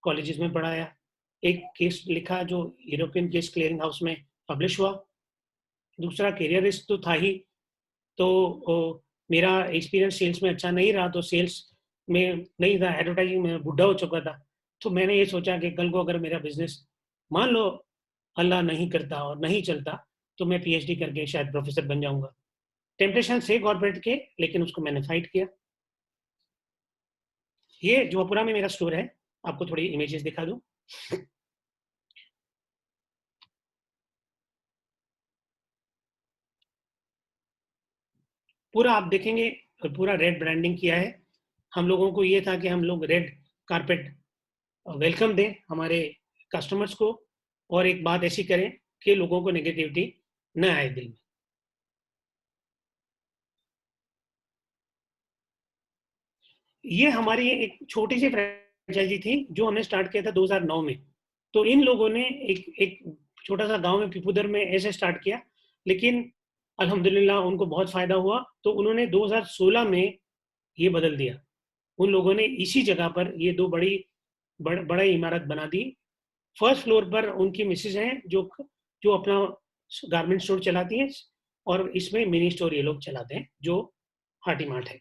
कॉलेजेस में पढ़ाया, एक केस लिखा जो यूरोपियन केस क्लियरिंग हाउस में पब्लिश हुआ। दूसरा करियर रिस्क तो था ही, तो मेरा एक्सपीरियंस सेल्स में अच्छा नहीं रहा, तो सेल्स में नहीं था, एडवर्टाइजिंग में बुढ़ा हो चुका था। तो मैंने ये सोचा कि कल को अगर मेरा बिजनेस मान लो अल्लाह नहीं करता और नहीं चलता, तो मैं PhD करके शायद प्रोफेसर बन जाऊंगा। टेम्पटेशन से कॉर्पोरेट के, लेकिन उसको मैंने फाइट किया। ये जोधपुरा में मेरा स्टोर है, आपको थोड़ी इमेजेस दिखा दूं। पूरा आप देखेंगे पूरा रेड ब्रांडिंग किया है। हम लोगों को ये था कि हम लोग रेड कारपेट वेलकम दें हमारे कस्टमर्स को, और एक बात ऐसी करें कि लोगों को नेगेटिविटी न आए दिल में। ये हमारी एक छोटी सी फ्रेंचाइजी थी जो हमने स्टार्ट किया था 2009 में। तो इन लोगों ने एक छोटा सा गांव में पिपुदर में ऐसे स्टार्ट किया, लेकिन अल्हम्दुलिल्लाह उनको बहुत फायदा हुआ, तो उन्होंने 2016 में ये बदल दिया। उन लोगों ने इसी जगह पर ये दो बड़ा इमारत बना दी। फर्स्ट फ्लोर पर उनकी मिसेज हैं जो अपना गारमेंट स्टोर चलाती हैं, और इसमें मिनी स्टोर ये लोग चलाते हैं जो हाटी मार्ट है।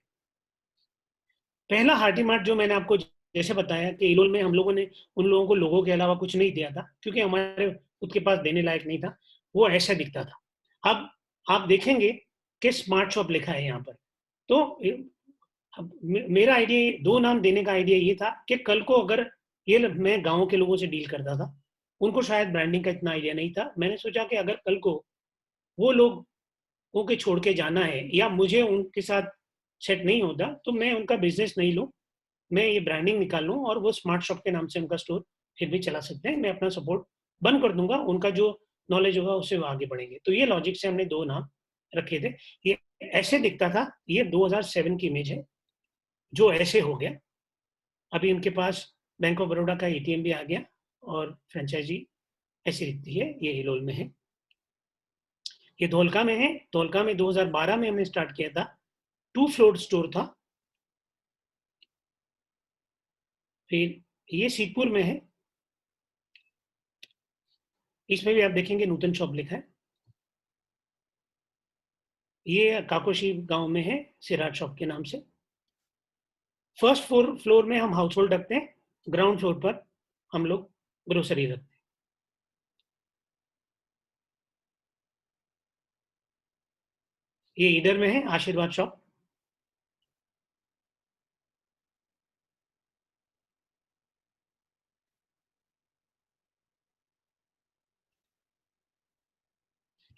पहला हाटी मार्ट जो मैंने आपको जैसे बताया कि इलोल में हम लोगों ने उन लोगों को लोगों के अलावा कुछ नहीं दिया था, क्योंकि हमारे खुद के पास देने लायक नहीं था, वो ऐसा दिखता था। अब आप देखेंगे कि स्मार्ट शॉप लिखा है यहाँ पर। तो मेरा आइडिया, दो नाम देने का आइडिया ये था कि कल को अगर ये मैं गाँव के लोगों से डील करता था, उनको शायद ब्रांडिंग का इतना आइडिया नहीं था। मैंने सोचा कि अगर कल को वो लोग को छोड़ के जाना है या मुझे उनके साथ सेट नहीं होता, तो मैं उनका बिजनेस नहीं लूँ, मैं ये ब्रांडिंग निकाल लूँ और वो स्मार्ट शॉप के नाम से उनका स्टोर फिर भी चला सकते हैं। मैं अपना सपोर्ट बंद कर दूंगा, उनका जो नॉलेज होगा उससे वो आगे बढ़ेंगे। तो ये लॉजिक से हमने दो नाम रखे थे। ये ऐसे दिखता था, ये 2007 की इमेज है जो ऐसे हो गया। अभी इनके पास बैंक ऑफ बड़ौदा का एटीएम भी आ गया और फ्रेंचाइजी ऐसी दिखती है। ये हिलोल में है, ये धोलका में है। धोलका में 2012 में हमने स्टार्ट किया था, 2 फ्लोर स्टोर था। फिर ये सीतपुर में है, इसमें भी आप देखेंगे नूतन शॉप लिखा है। ये काकोशी गांव में है, सिराज शॉप के नाम से। फर्स्ट फ्लोर में हम हाउस होल्ड रखते हैं, ग्राउंड फ्लोर पर हम लोग ग्रोसरी रखते हैं। ये इधर में है आशीर्वाद शॉप।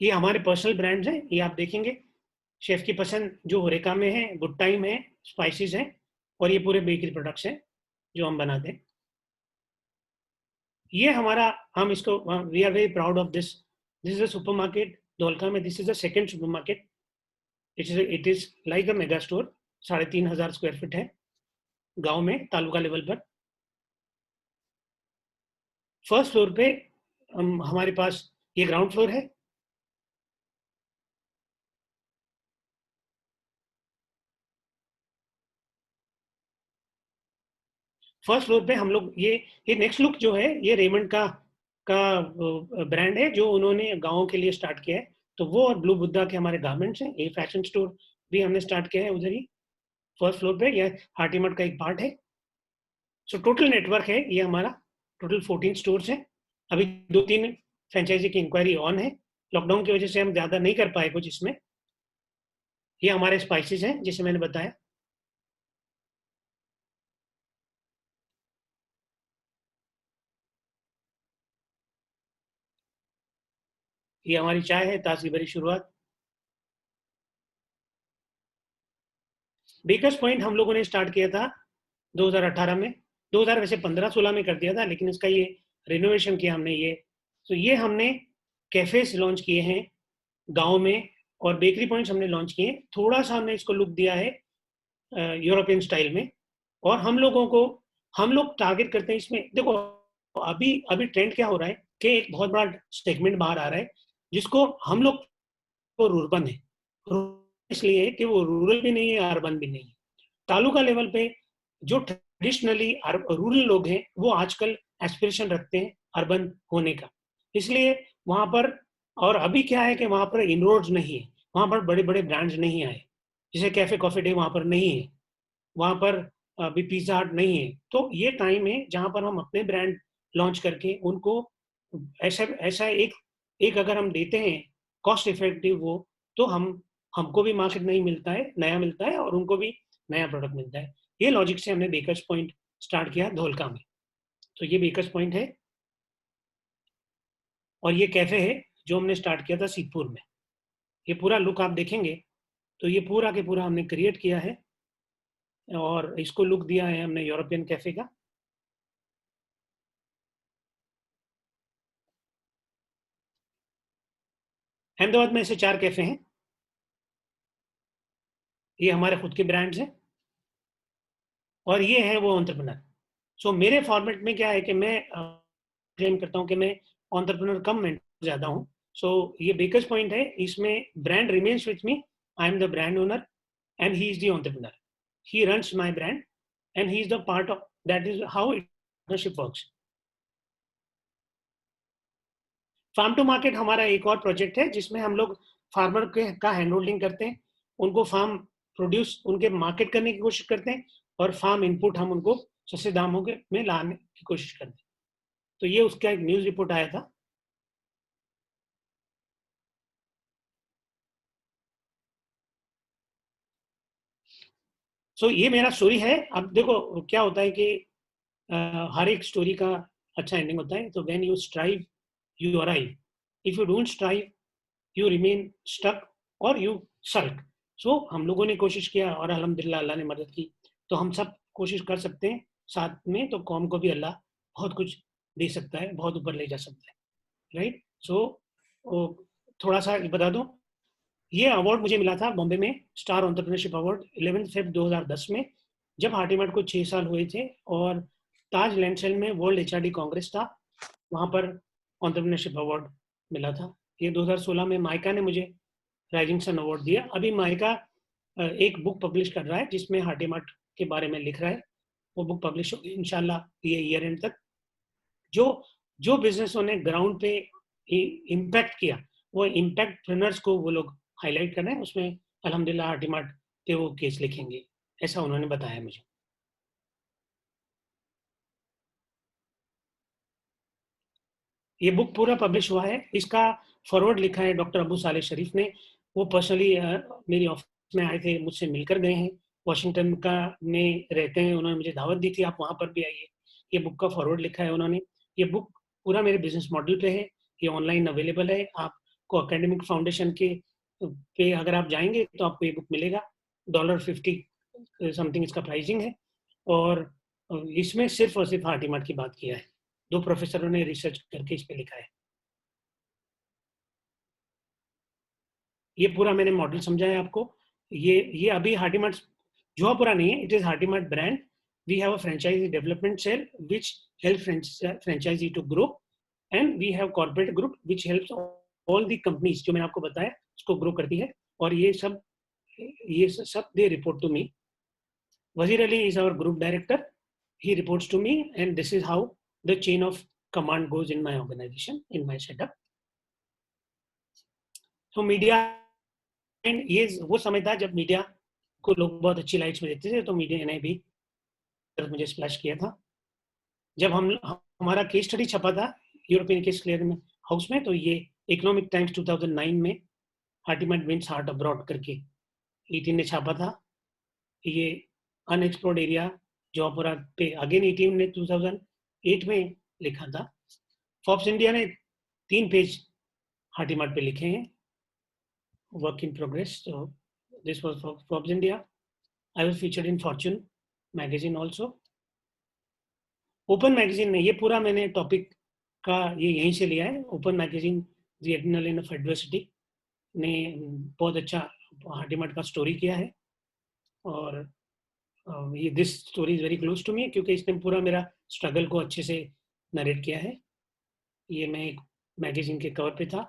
ये हमारे पर्सनल ब्रांड्स हैं, ये आप देखेंगे। शेफ की पसंद जो होरेका में है, गुड टाइम है, स्पाइसेस है, और ये पूरे बेकरी प्रोडक्ट्स हैं जो हम बनाते हैं। ये हमारा, हम इसको, we are very proud of this. This is a supermarket Dholka में। This is the second supermarket. It is like a mega store. 3,500 square feet है गांव में, तालुका लेवल पर। फर्स्ट फ्लोर पे हमारे पास ये ग्राउंड फ्लोर है। फर्स्ट फ्लोर पे हम लोग ये नेक्स्ट लुक जो है, ये रेमंड का ब्रांड है जो उन्होंने गाँव के लिए स्टार्ट किया है। तो वो और ब्लू बुद्धा के हमारे गारमेंट्स हैं। ये फैशन स्टोर भी हमने स्टार्ट किया है उधर ही फर्स्ट फ्लोर पे। यह हाटीमठ का एक पार्ट है। सो टोटल नेटवर्क है ये हमारा, टोटल 14 स्टोर्स हैं। अभी 2-3 फ्रेंचाइजी की इंक्वायरी ऑन है। लॉकडाउन की वजह से हम ज़्यादा नहीं कर पाए कुछ इसमें। ये हमारे स्पाइसेस हैं जैसे मैंने बताया। ये हमारी चाय है, ताजगी भरी शुरुआत। बेकर्स पॉइंट हम लोगों ने स्टार्ट किया था 2018 में। 2000 वैसे 15-16 में कर दिया था, लेकिन इसका ये रिनोवेशन किया हमने। ये तो ये हमने कैफेज लॉन्च किए हैं गांव में, और बेकरी पॉइंट्स हमने लॉन्च किए हैं। थोड़ा सा हमने इसको लुक दिया है यूरोपियन स्टाइल में। और हम लोग टारगेट करते हैं इसमें। देखो अभी अभी ट्रेंड क्या हो रहा है कि एक बहुत बड़ा सेगमेंट बाहर आ रहा है जिसको हम लोग को रूरबन है। इसलिए कि वो रूरल भी नहीं है, अर्बन भी नहीं है। तालुका लेवल पे जो ट्रेडिशनली रूरल लोग हैं वो आजकल एस्पिरेशन रखते हैं अर्बन होने का। इसलिए वहां पर, और अभी क्या है कि वहां पर इनरोड्स नहीं है, वहां पर बड़े बड़े ब्रांड्स नहीं आए। जैसे कैफे कॉफी डे वहां पर नहीं है, वहां पर अभी पिज्जा हट नहीं है। तो ये टाइम है जहां पर हम अपने ब्रांड लॉन्च करके उनको ऐसा ऐसा एक अगर हम देते हैं कॉस्ट इफेक्टिव वो, तो हमको भी मार्केट नहीं मिलता है, नया मिलता है, और उनको भी नया प्रोडक्ट मिलता है। ये लॉजिक से हमने बेकर्स पॉइंट स्टार्ट किया धोलका में। तो ये बेकर्स पॉइंट है, और ये कैफे है जो हमने स्टार्ट किया था सीतपुर में। ये पूरा लुक आप देखेंगे तो ये पूरा के पूरा हमने क्रिएट किया है, और इसको लुक दिया है हमने यूरोपियन कैफे का। अहमदाबाद में ऐसे 4 कैफे हैं, ये हमारे खुद के ब्रांड्स हैं, और ये है वो एंटरप्रेन्योर। सो मेरे फॉर्मेट में क्या है कि मैं क्लेम करता हूँ कि मैं एंटरप्रेन्योर कम मेंटर ज्यादा हूँ। सो ये बेकर्स पॉइंट है, इसमें brand remains with me, I am the brand owner and he is the entrepreneur. He runs my brand and he is the part of that is how partnership works. Farm to market हमारा एक और project है जिसमें हम लोग farmer के का hand holding करते हैं, उनको फार्म प्रोड्यूस उनके मार्केट करने की कोशिश करते हैं, और फार्म इनपुट हम उनको सस्ते दामों के में लाने की कोशिश करते हैं। तो ये उसका एक न्यूज रिपोर्ट आया था। सो ये मेरा स्टोरी है। अब देखो क्या होता है कि हर एक स्टोरी का अच्छा एंडिंग होता है। तो when you strive you arrive, if you don't strive you remain stuck और यू सल्क। सो हम लोगों ने कोशिश किया और अल्हम्दुलिल्लाह अल्लाह ने मदद की। तो हम सब कोशिश कर सकते हैं साथ में, तो कौम को भी अल्लाह बहुत कुछ दे सकता है, बहुत ऊपर ले जा सकता है, राइट। सो थोड़ा सा बता दूं, ये अवार्ड मुझे मिला था बॉम्बे में, स्टार एंटरप्रेन्योरशिप अवार्ड 11 फेब 2010 में, जब हार्टिमार्ट को 6 साल हुए थे और ताज लैंडसेल में वर्ल्ड एचआरडी कांग्रेस था, वहां पर एंटरप्रेन्योरशिप अवार्ड मिला था। ये 2016 में माइका ने मुझे राइजिंग सन अवार्ड दिया। अभी माइका एक बुक पब्लिश कर रहा है जिसमें हार्टिमार्ट के बारे में लिख रहा है, वो बुक पब्लिश होगी इंशाल्लाह ये ईयर एंड तक। जो बिजनेसों ने ग्राउंड पे इम्पैक्ट किया, वो इम्पैक्ट ट्रेनर्स को वो लोग हाईलाइट कर रहे हैं, उसमें अल्हम्दुलिल्लाह हार्टिमार्ट के वो केस लिखेंगे, ऐसा उन्होंने बताया मुझे। ये बुक पूरा पब्लिश हुआ है, इसका फॉरवर्ड लिखा है डॉक्टर अबू साले शरीफ ने। वो पर्सनली मेरी ऑफिस में आए थे, मुझसे मिलकर गए हैं, वाशिंगटन का में रहते हैं, उन्होंने मुझे दावत दी थी आप वहाँ पर भी आइए। ये बुक का फॉरवर्ड लिखा है उन्होंने। ये बुक पूरा मेरे बिजनेस मॉडल पे है, ये ऑनलाइन अवेलेबल है। आपको एकेडमिक फाउंडेशन के पे अगर आप जाएंगे तो आपको ये बुक मिलेगा। $50 समथिंग इसका प्राइसिंग है, और इसमें सिर्फ और सिर्फ हार्टिमार्ट की बात किया है। 2 प्रोफेसरों ने रिसर्च करके इस पे लिखा है। ये पूरा मैंने मॉडल समझाया आपको। ये अभी हार्टिमार्ट जुहापुरा नहीं है, it is Heartymart brand. We have a franchisee development cell which help franchisee to grow, and we have corporate group which helps all the companies जो मैंने आपको बताया उसको ग्रो करती है। और ये सब दे report to me. Wazir Ali is our group director, he reports to me, and this is how the chain of command goes in my organization, in my setup. So media, and ये वो समय था जब मीडिया को लोग बहुत अच्छी लाइट्स में देखते थे, तो मीडिया ने भी मुझे स्प्लैश किया था। जब हमारा केस स्टडी छपा था यूरोपियन केस क्लियरिंग हाउस में, तो ये इकोनॉमिक टाइम्स 2009 में हार्टिमार्ट विंस हार्ट अब्रॉड करके 18 ने छापा था। ये अनएक्सप्लोर्ड एरिया जौहपुरा पे अगेन 18 ने 2008 में लिखा था। फोर्ब्स इंडिया ने 3 पेज हार्टिमार्ट पे लिखे हैं, work in progress. So this was for Forbes India. I was featured in Fortune magazine also. Open magazine ने, ये पूरा मैंने टॉपिक का ये यहीं से लिया है। Open magazine the adrenaline of adversity ने बहुत अच्छा हार्टिमार्ट का स्टोरी किया है, और ये this story is very close to me क्योंकि इसने पूरा मेरा स्ट्रगल को अच्छे से नरेट किया है। ये मैं एक मैगजीन के कवर पे था,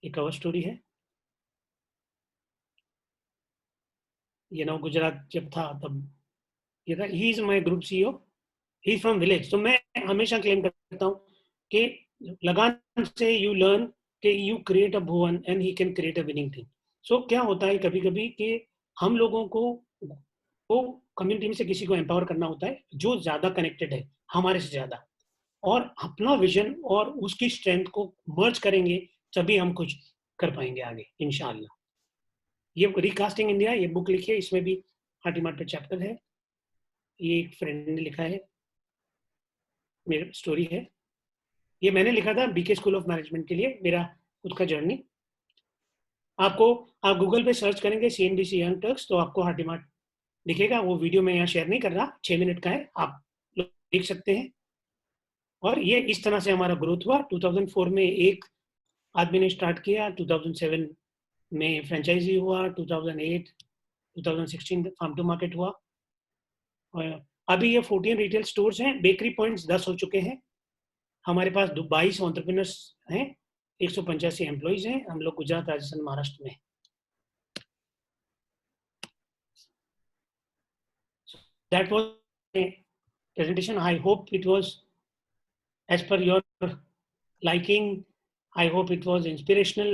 ये कवर स्टोरी है। ये नव गुजरात जब था तब ये था। He is my group CEO, he is from village. तो मैं हमेशा क्लेम करता हूँ कि लगान से यू लर्न कि you create a Bhuvan and he can create a winning team. So क्या होता है कभी कभी कि हम लोगों को कम्युनिटी में से किसी को एम्पावर करना होता है जो ज्यादा कनेक्टेड है हमारे से ज्यादा, और अपना विजन और उसकी स्ट्रेंथ को मर्ज करेंगे तभी हम कुछ कर पाएंगे आगे इंशाल्लाह। ये रिकास्टिंग इंडिया ये बुक लिखी है, इसमें भी हार्टिमार्ट पे चैप्टर है। ये एक फ्रेंड ने लिखा है, मेरी स्टोरी है। ये मैंने लिखा था बीके स्कूल ऑफ मैनेजमेंट के लिए, मेरा खुद का जर्नी। आप गूगल पे सर्च करेंगे CNBC यंग टर्क्स तो आपको हार्टिमार्ट दिखेगा। वो वीडियो मैं यहाँ शेयर नहीं कर रहा, 6 मिनट का है, आप लोग देख सकते हैं। और ये इस तरह से हमारा ग्रोथ हुआ। 2004 में एक आदमी ने स्टार्ट किया, 2007 में फ्रेंचाइजी हुआ, 2008 2016 फार्म टू मार्केट हुआ, और अभी ये 14 रिटेल स्टोर्स हैं, बेकरी पॉइंट्स 10 हो चुके हैं, हमारे पास 22 एंटरप्रेन्योर्स हैं, 185 एम्प्लॉइज हैं, हम लोग गुजरात, राजस्थान, महाराष्ट्र में। That was a presentation. I hope it was as per your liking. I hope it was inspirational,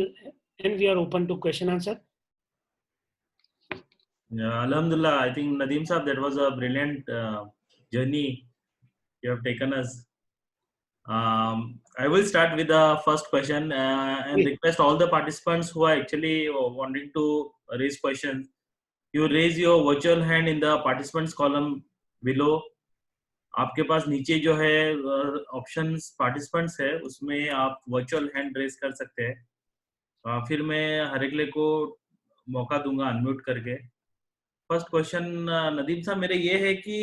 and we are open to question answer. Yeah, Alhamdulillah, I think Nadeem Saab, that was a brilliant journey you have taken us. I will start with the first question and Yes. request all the participants who are actually wanting to raise questions. You raise your virtual hand in the participants column below. आपके पास नीचे जो है options participants है, उसमें आप virtual hand raise कर सकते हैं। फिर मैं हर एक को मौका दूंगा अनम्यूट करके। फर्स्ट क्वेश्चन नदीम साहब मेरे ये है कि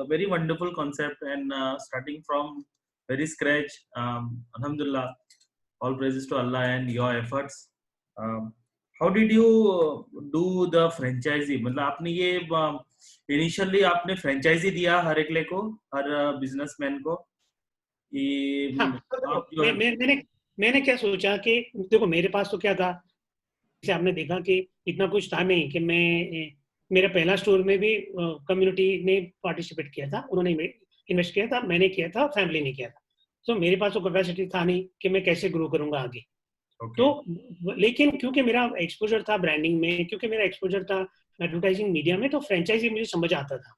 very wonderful concept and starting from very scratch, अल्हम्दुलिल्लाह, ऑल प्रेजेस टू अल्लाह and your efforts. How did you do the franchisee? मतलब आपने ये इनिशियली आपने फ्रेंचाइजी दिया हर एक को, हर बिजनेसमैन को कि हाँ, आप जो है मैंने क्या सोचा कि देखो मेरे पास तो क्या था, जैसे आपने देखा कि इतना कुछ था नहीं कि मैं, मेरा पहला स्टोर में भी कम्युनिटी ने पार्टिसिपेट किया था, उन्होंने इन्वेस्ट किया था, मैंने किया था, फैमिली ने किया था। तो मेरे पास तो कैपेसिटी था नहीं कि मैं कैसे ग्रो करूंगा आगे। तो लेकिन क्योंकि मेरा एक्सपोजर था ब्रांडिंग में, क्योंकि मेरा एक्सपोजर था एडवर्टाइजिंग मीडिया में, तो फ्रेंचाइजी मुझे समझ आता था।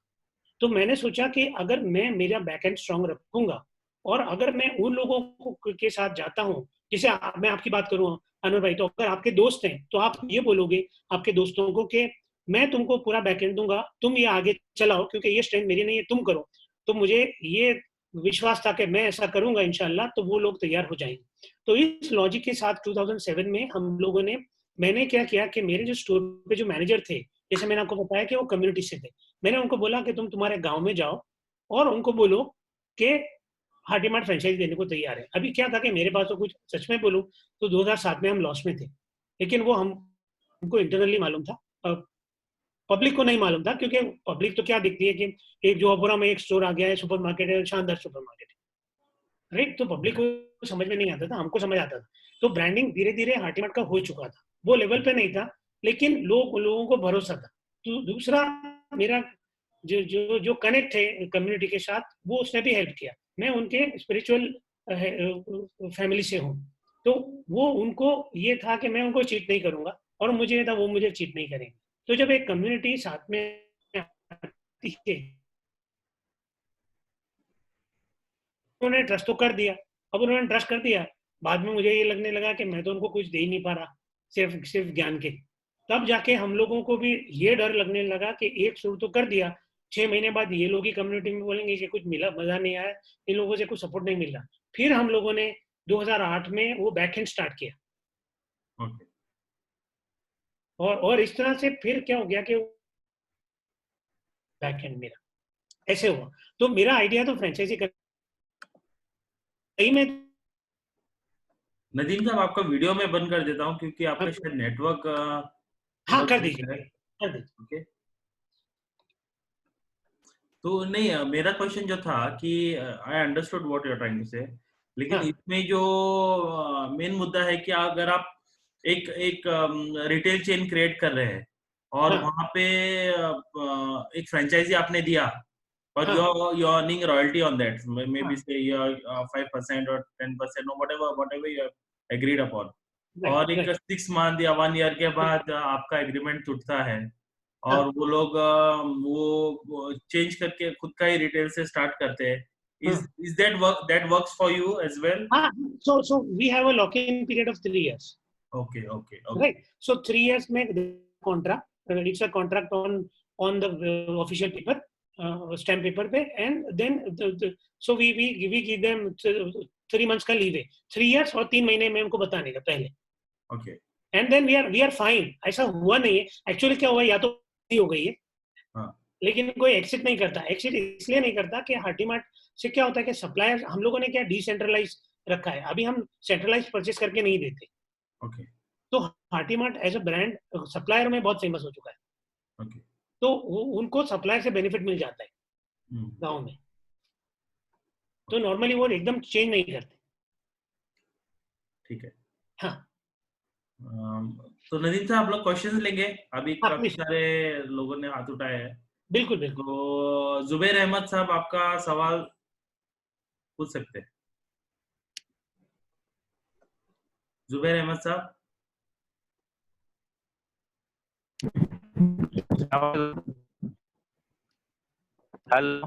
तो मैंने सोचा कि अगर मैं मेरा बैकएंड स्ट्रांग रखूंगा और अगर मैं उन लोगों के साथ जाता हूँ, जैसे मैं आपकी बात करूँ अनवर भाई, तो अगर आपके दोस्त हैं तो आप ये बोलोगे आपके दोस्तों को कि मैं तुमको पूरा बैकएंड दूंगा, तुम ये आगे चलाओ, क्योंकि ये स्ट्रेंथ मेरी नहीं है, तुम करो। तो मुझे ये विश्वास था कि मैं ऐसा करूंगा इंशाल्लाह, तो वो लोग तैयार हो जाएंगे। तो इस लॉजिक के साथ 2007 में हम लोगों ने, मैंने क्या किया कि मेरे जो स्टोर पे जो मैनेजर थे, जैसे मैंने आपको बताया कि वो कम्युनिटी से थे, मैंने उनको बोला कि तुम तुम्हारे गांव में जाओ और उनको बोलो कि हार्टी-मार्ट फ्रेंचाइज देने को तैयार है। अभी क्या था कि मेरे पास तो कुछ, सच में बोलूं तो 2007 में हम लॉस में थे, लेकिन वो हमको इंटरनली मालूम था, पब्लिक को नहीं मालूम था, क्योंकि पब्लिक तो क्या दिखती है कि एक जोहपुरा में एक स्टोर आ गया है, सुपर मार्केट है, शानदार सुपर मार्केट है, राइट? तो पब्लिक को समझ में नहीं आता था, हमको समझ आता था। तो ब्रांडिंग धीरे धीरे हार्टी-मार्ट का हो चुका था, वो लेवल पे नहीं था, लेकिन लोगों को भरोसा था। तो दूसरा मेरा जो जो जो कनेक्ट है कम्युनिटी के साथ, वो उसने भी हेल्प किया। मैं उनके स्पिरिचुअल फैमिली से हूँ, तो वो उनको ये था कि मैं उनको चीट नहीं करूंगा, और मुझे ये था वो मुझे चीट नहीं करेंगे। तो जब एक कम्युनिटी साथ में आती है, उन्होंने ट्रस्ट तो कर दिया। अब उन्होंने ट्रस्ट कर दिया, बाद में मुझे ये लगने लगा कि मैं तो उनको कुछ दे ही नहीं पा रहा, सिर्फ ज्ञान के। तब जाके हम लोगों को भी ये डर लगने लगा कि एक शुरू तो कर दिया, 6 महीने बाद ये लोग ही कम्युनिटी में बोलेंगे कि कुछ मिला, मजा नहीं आया, इन लोगों से कुछ सपोर्ट नहीं मिल रहा। फिर हम लोगों ने 2008 में वो बैकएंड स्टार्ट किया। Okay. और इस तरह से फिर क्या हो गया कि बैकएंड मेरा ऐसे हुआ। तो मेरा आइडिया तो फ्रेंचाइजी कर में। नदीम साहब आपका वीडियो में बंद कर देता हूँ क्योंकि आपका शायद नेटवर्क हाँ कर दीजिए। ओके। तो नहीं, मेरा क्वेश्चन जो था कि I understood what you are trying to say, लेकिन इसमें जो मेन मुद्दा है कि अगर आप एक रिटेल चेन क्रिएट कर रहे हैं और वहां पे एक फ्रेंचाइजी आपने दिया और you are earning royalty on that, maybe say 5% और 10% और whatever you have agreed upon, और एक 6 मंथ या 1 ईयर के बाद आपका एग्रीमेंट टूटता है और वो लोग वो चेंज करके खुद का ही रिटेल से स्टार्ट करते हैं। Is that works for you as well? So we have a lock-in period of 3 years. Okay. Right. So 3 years make the contract. It's a contract on the official paper, stamp paper पे, and then so we give them 3 months का leeway, 3 years और 3 महीने में उनको बताने का पहले. Okay. And then we are fine. ऐसा हुआ नहीं है. Actually क्या हुआ, या तो हो गई है, लेकिन कोई एक्सिट नहीं करता। एक्सिट इसलिए नहीं करता कि हार्टी-मार्ट से क्या होता है कि सप्लायर, हम लोगों ने क्या डिसेंट्रलाइज रखा है, अभी हम सेंट्रलाइज परचेस करके नहीं देते। ओके तो Hearty Mart as a brand supplier में बहुत फेमस हो चुका है, ओके तो उनको सप्लायर से बेनिफिट मिल जाता है गाँव में, तो नॉर्मली वो एकदम चेंज नहीं करते। ठीक है। हाँ तो नदीम साहब, आप लोग क्वेश्चन लेंगे, अभी हाँ काफी प्लीज, सारे लोगों ने हाथ उठाए हैं। बिल्कुल बिल्कुल। तो जुबैर अहमद साहब आपका सवाल पूछ सकते हैं। जुबैर अहमद साहब, हेलो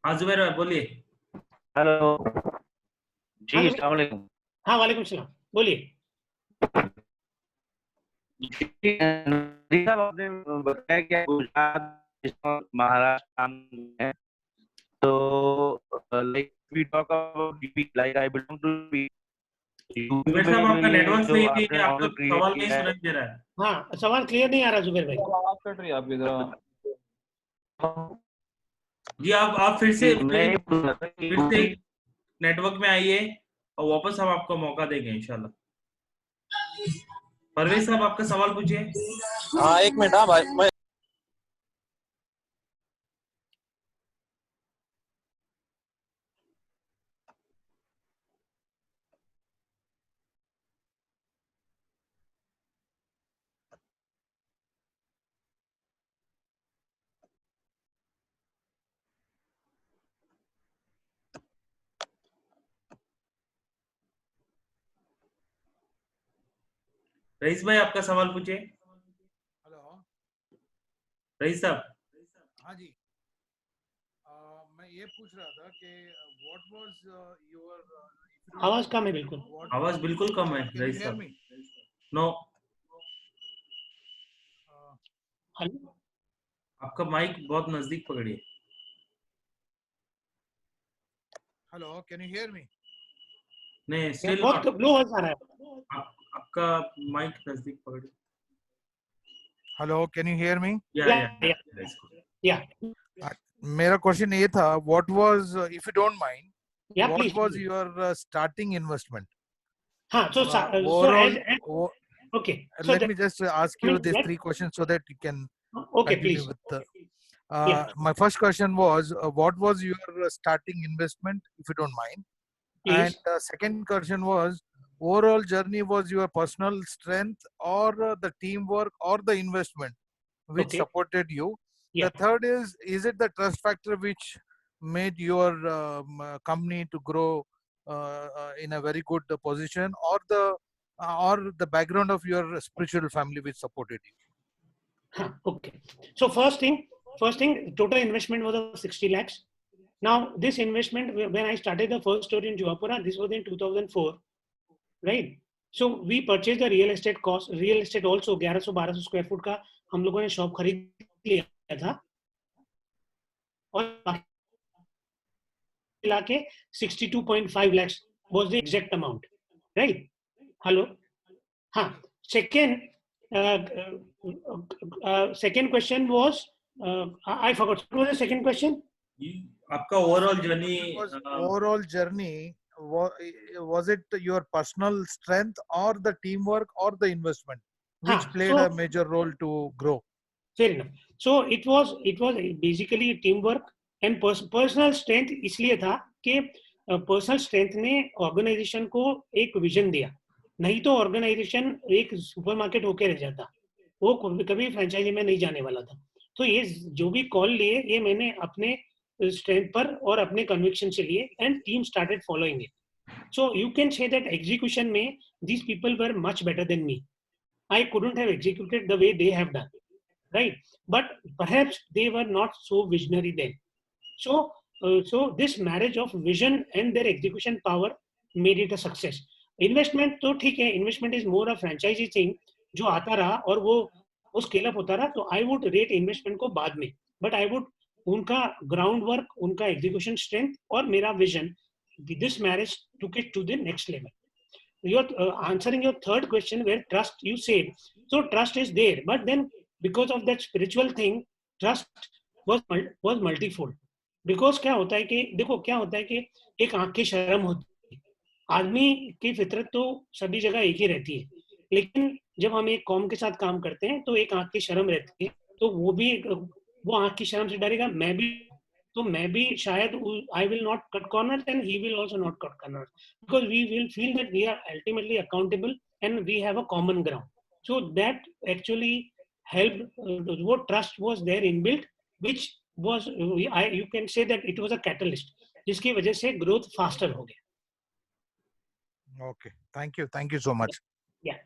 हाँ जुबैर भाई बोलिए। हेलो हाँ जी, अस्सलाम वालेकुम। हाँ वालेकुम सलाम, बोलिए। जी, नदीम साहब, आपने बताया कि आप गुजरात महाराष्ट्र में हैं, तो like we talk about UP, like I belong to UP Zubair साहब, में जो आपका ये नेटवर्क जो सही नहीं आपने है, आपका मॉडल क्रिएट सवाल नहीं किया है, सुनाई दे रहा है। हाँ सवाल क्लियर नहीं आ रहा जुबेर भाई। आवाज कट रही है आपकी तरह। जी आप फिर से मैं ये पूछ रहा था कि फिर से नेटवर्क में आइए और वापस हम आपको मौका देंगे इंशाल्लाह। परवेज साहब, आपका सवाल पूछिए। हाँ एक मिनट, हाँ भाई मैं रईस भाई, आपका सवाल पूछिए। हेलो। रईस साहब, हाँ जी। मैं ये पूछ रहा था कि व्हाट वाज योर आवाज कम है बिल्कुल। आवाज बिल्कुल कम है कैन यू रईस हियर साहब। मी? नो, हेलो, आपका माइक बहुत नजदीक पकड़िए। हेलो, कैन यू हियर मी? नहीं, स्टिल बहुत लो आवाज आ रहा है। आपका माइक नजदीक पकड़िए। Hello, can you hear me? Yeah yeah मेरा क्वेश्चन ये था, what was, if you don't mind, yeah what please. Was your starting investment हाँ, so overall? okay, so Let me just ask you these three questions so that you can okay, continue please. with the Yeah, my first question was, what was your starting investment, if you don't mind? And please. the second question was, overall journey was your personal strength or the teamwork or the investment which Okay. supported you? Yeah. The third is it the trust factor which made your company to grow in a very good position, or the background of your spiritual family which supported you? Huh, okay. So first thing, total investment was of 60 lakhs. Now this investment, when I started the first store in Juapura, this was in 2004, right? So we purchased the real estate also 1100-1200 square foot का हम लोगों ने shop खरीद लिया था और मिला के 62.5 lakhs was the exact amount, right? Hello. हाँ. Second question was, I forgot. What was the second question? आपका overall journey, Overall journey, was it your personal strength or the teamwork or the investment which played a major role to grow? Fair enough. So it was basically teamwork and personal strength. इसलिए था कि personal strength ने organisation को एक vision दिया, नहीं तो organisation एक सुपरमार्केट होके रह जाता, वो कभी फ्रेंचाइजी में नहीं जाने वाला था। तो ये जो भी कॉल लिए, ये मैंने अपने स्ट्रेंथ पर और अपने कन्विक्शन से लिए, and team started following it. So you can say that execution में these people were much better than me. I couldn't have executed the way they have done, right? But perhaps they were not so visionary then. So this marriage of vision and their execution power made it a success. Investment तो ठीक है, investment is more a franchisee thing जो आता रहा और वो scale up होता रहा, तो I would rate investment को बाद में, but I would उनका ground work, उनका execution strength और मेरा vision, this marriage took it to the next level. You're answering your third question where trust you said, so trust is there, but then because of that spiritual thing, trust was multifold. Because क्या होता है कि देखो क्या होता है कि एक आंख की शर्म होती है, आदमी की फितरत तो सभी जगह एक ही रहती है, लेकिन जब हम एक कौम के साथ काम करते हैं तो एक आंख की शर्म रहती है, तो वो आंख की शर्म से डरेगा, मैं भी शायद I will not cut corners and he will also not cut corners, because we will feel that we are ultimately accountable and we have a common ground. So that actually helped, what trust was there inbuilt, which was, you can say that it was a catalyst, जिसकी वजह से growth faster हो गया. Okay, thank you so much. Yeah.